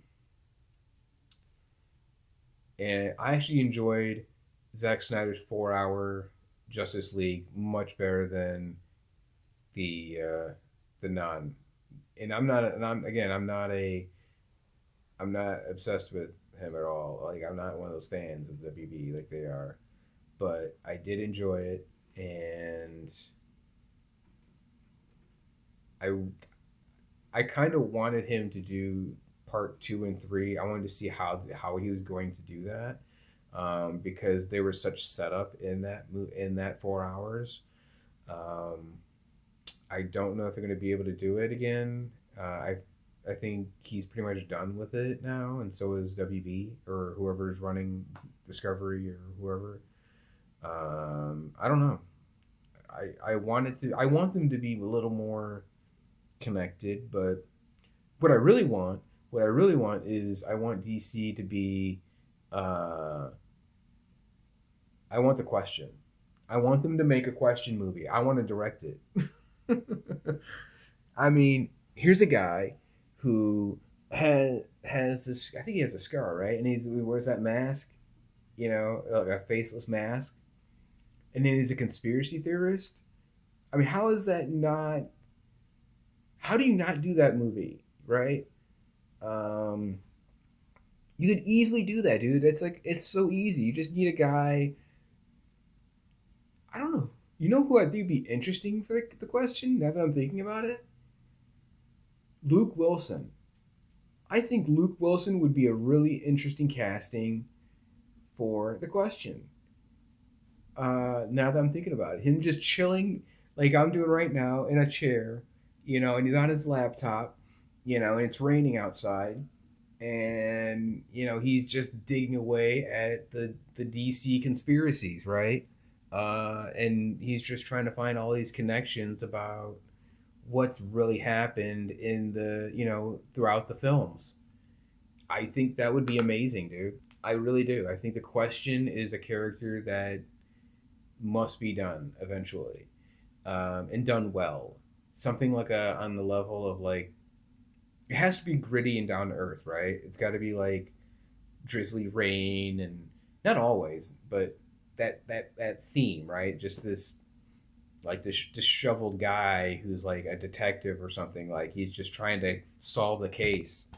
and I actually enjoyed Zack Snyder's 4 hour Justice League much better than the non. And I'm not. And I'm again. I'm not a. I'm not obsessed with him at all. Like, I'm not one of those fans of WB like they are. But I did enjoy it, and I I kind of wanted him to do part two and three. I wanted to see how he was going to do that, because they were such setup in that 4 hours. Um, I don't know if they're going to be able to do it again. I think he's pretty much done with it now, and so is WB or whoever's running Discovery or whoever. I don't know. I want them to be a little more connected, but what I really want, what I really want is I want DC to be, uh, I want the Question. I want them to make a Question movie. I want to direct it. I mean, here's a guy who has this. I think he has a scar, right? And he wears that mask, like a faceless mask, and then he's a conspiracy theorist. I mean, how is that not? How do you not do that movie, right? Um, you could easily do that, dude. It's so easy. You just need a guy. I don't know. You know who I think would be interesting for the Question? Now that I'm thinking about it, Luke Wilson. I think Luke Wilson would be a really interesting casting for the Question. Now that I'm thinking about it, him just chilling like I'm doing right now in a chair, and he's on his laptop, and it's raining outside, and he's just digging away at the DC conspiracies, right? And he's just trying to find all these connections about what's really happened in the throughout the films. I think that would be amazing, dude. I really do. I think the Question is a character that must be done eventually, and done well. Something like a on the level of like it has to be gritty and down to earth, right? It's got to be like drizzly rain and not always, but that theme, right? Just this like this disheveled guy who's like a detective or something. Like he's just trying to solve the case.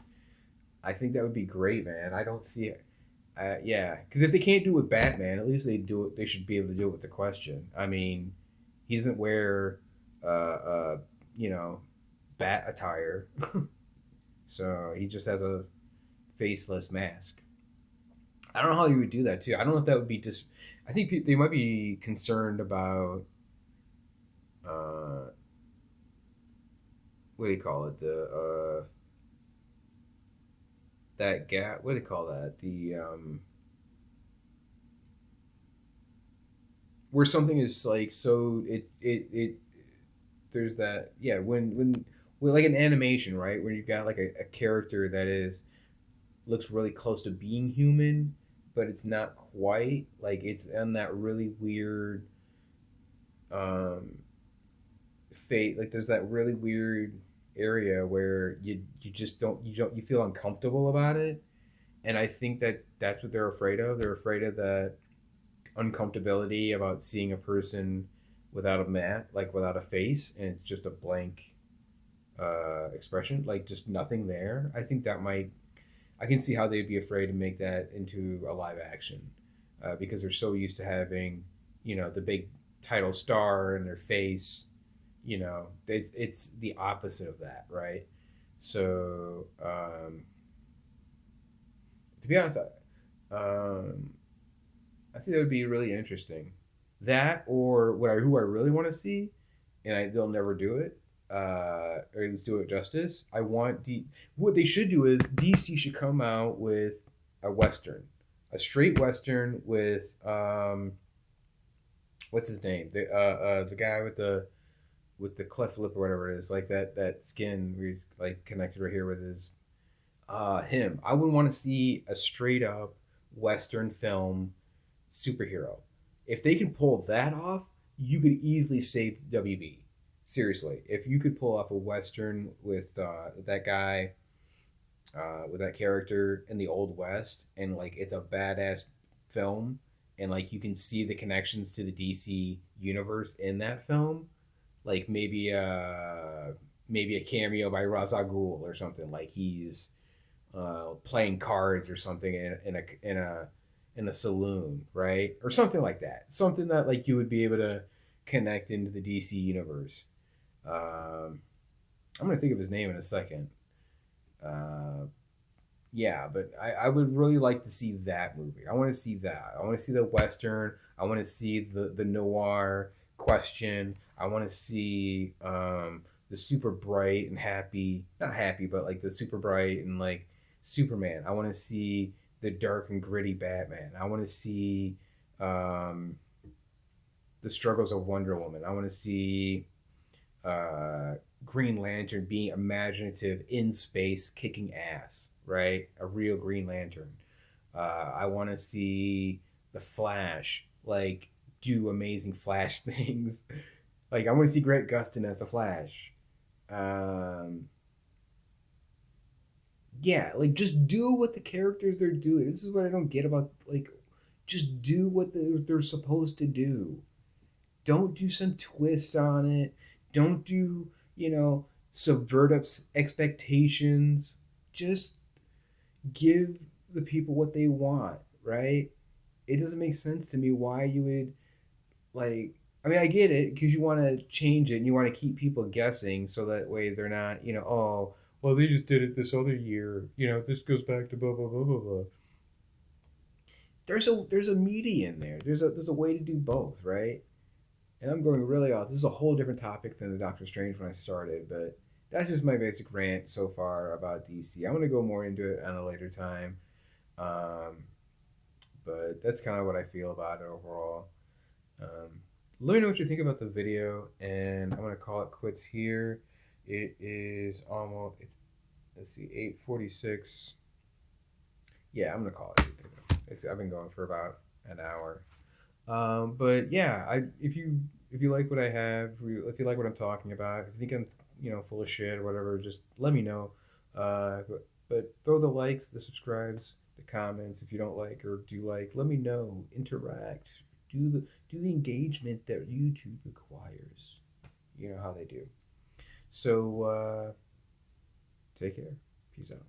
I think that would be great, man. I don't see it. Yeah, because if they can't do it with Batman, at least they do it. They should be able to do it with the Question. I mean, he doesn't wear, uh, uh, you know, bat attire, so he just has a faceless mask. I don't know how you would do that too. I don't know if that would be just. I think they might be concerned about, uh, what do you call it? The that gap. What do you call that? The where something is like so it there's that, yeah, when like an animation, right, where you got like a character that is looks really close to being human, but it's not quite, like it's in that really weird um fate, like there's that really weird area where you just don't you feel uncomfortable about it. And I think that that's what they're afraid of. They're afraid of that, uncomfortability about seeing a person without a like without a face, and it's just a blank expression, like just nothing there. I think that might. I can see how they'd be afraid to make that into a live action, because they're so used to having, the big title star in their face. It's the opposite of that, right? So, to be honest, I think that would be really interesting. That or who I really want to see, and they'll never do it, or at least do it justice. What they should do is DC should come out with a western, a straight western with what's his name, the guy with the cleft lip or whatever it is, like that skin where he's like connected right here with his him. I would want to see a straight up western film superhero. If they can pull that off, you could easily save WB. Seriously, if you could pull off a western with that guy, with that character in the old west, and like it's a badass film, and like you can see the connections to the DC universe in that film, like maybe a cameo by Ra's al Ghul or something, like he's playing cards or something in a saloon, right? Or something like that. Something that like you would be able to connect into the DC universe. I'm gonna think of his name in a second. Uh, yeah, but I would really like to see that movie. I want to see that. I want to see the western. I want to see the noir question. I want to see the super bright and happy, not happy, but like the super bright and like Superman. I want to see the dark and gritty Batman. I want to see um, the struggles of Wonder Woman. I want to see uh, Green Lantern being imaginative in space, kicking ass, right? A real Green Lantern. I want to see the Flash, like, do amazing Flash things. Like, I want to see Grant Gustin as the Flash. Um, yeah, like, just do what the characters they're doing. This is what I don't get about, like, just do what they're supposed to do. Don't do some twist on it. Don't do, subvert expectations. Just give the people what they want, right? It doesn't make sense to me why you would, like, I mean, I get it because you want to change it and you want to keep people guessing so that way they're not, oh, well, they just did it this other year. This goes back to blah, blah, blah, blah, blah. There's a media in there. There's a way to do both, right? And I'm going really off. This is a whole different topic than the Doctor Strange when I started, but that's just my basic rant so far about DC. I'm going to go more into it on a later time. Um, but that's kind of what I feel about it overall. Um, Let me know what you think about the video, and I'm going to call it quits here. It is almost, let's see, 8:46. Yeah, I'm going to call it. I've been going for about an hour. But yeah, if you like what I have, if you like what I'm talking about, if you think I'm full of shit or whatever, just let me know. But throw the likes, the subscribes, the comments. If you don't like or do like, let me know. Interact. Do the engagement that YouTube requires. You know how they do. So take care. Peace out.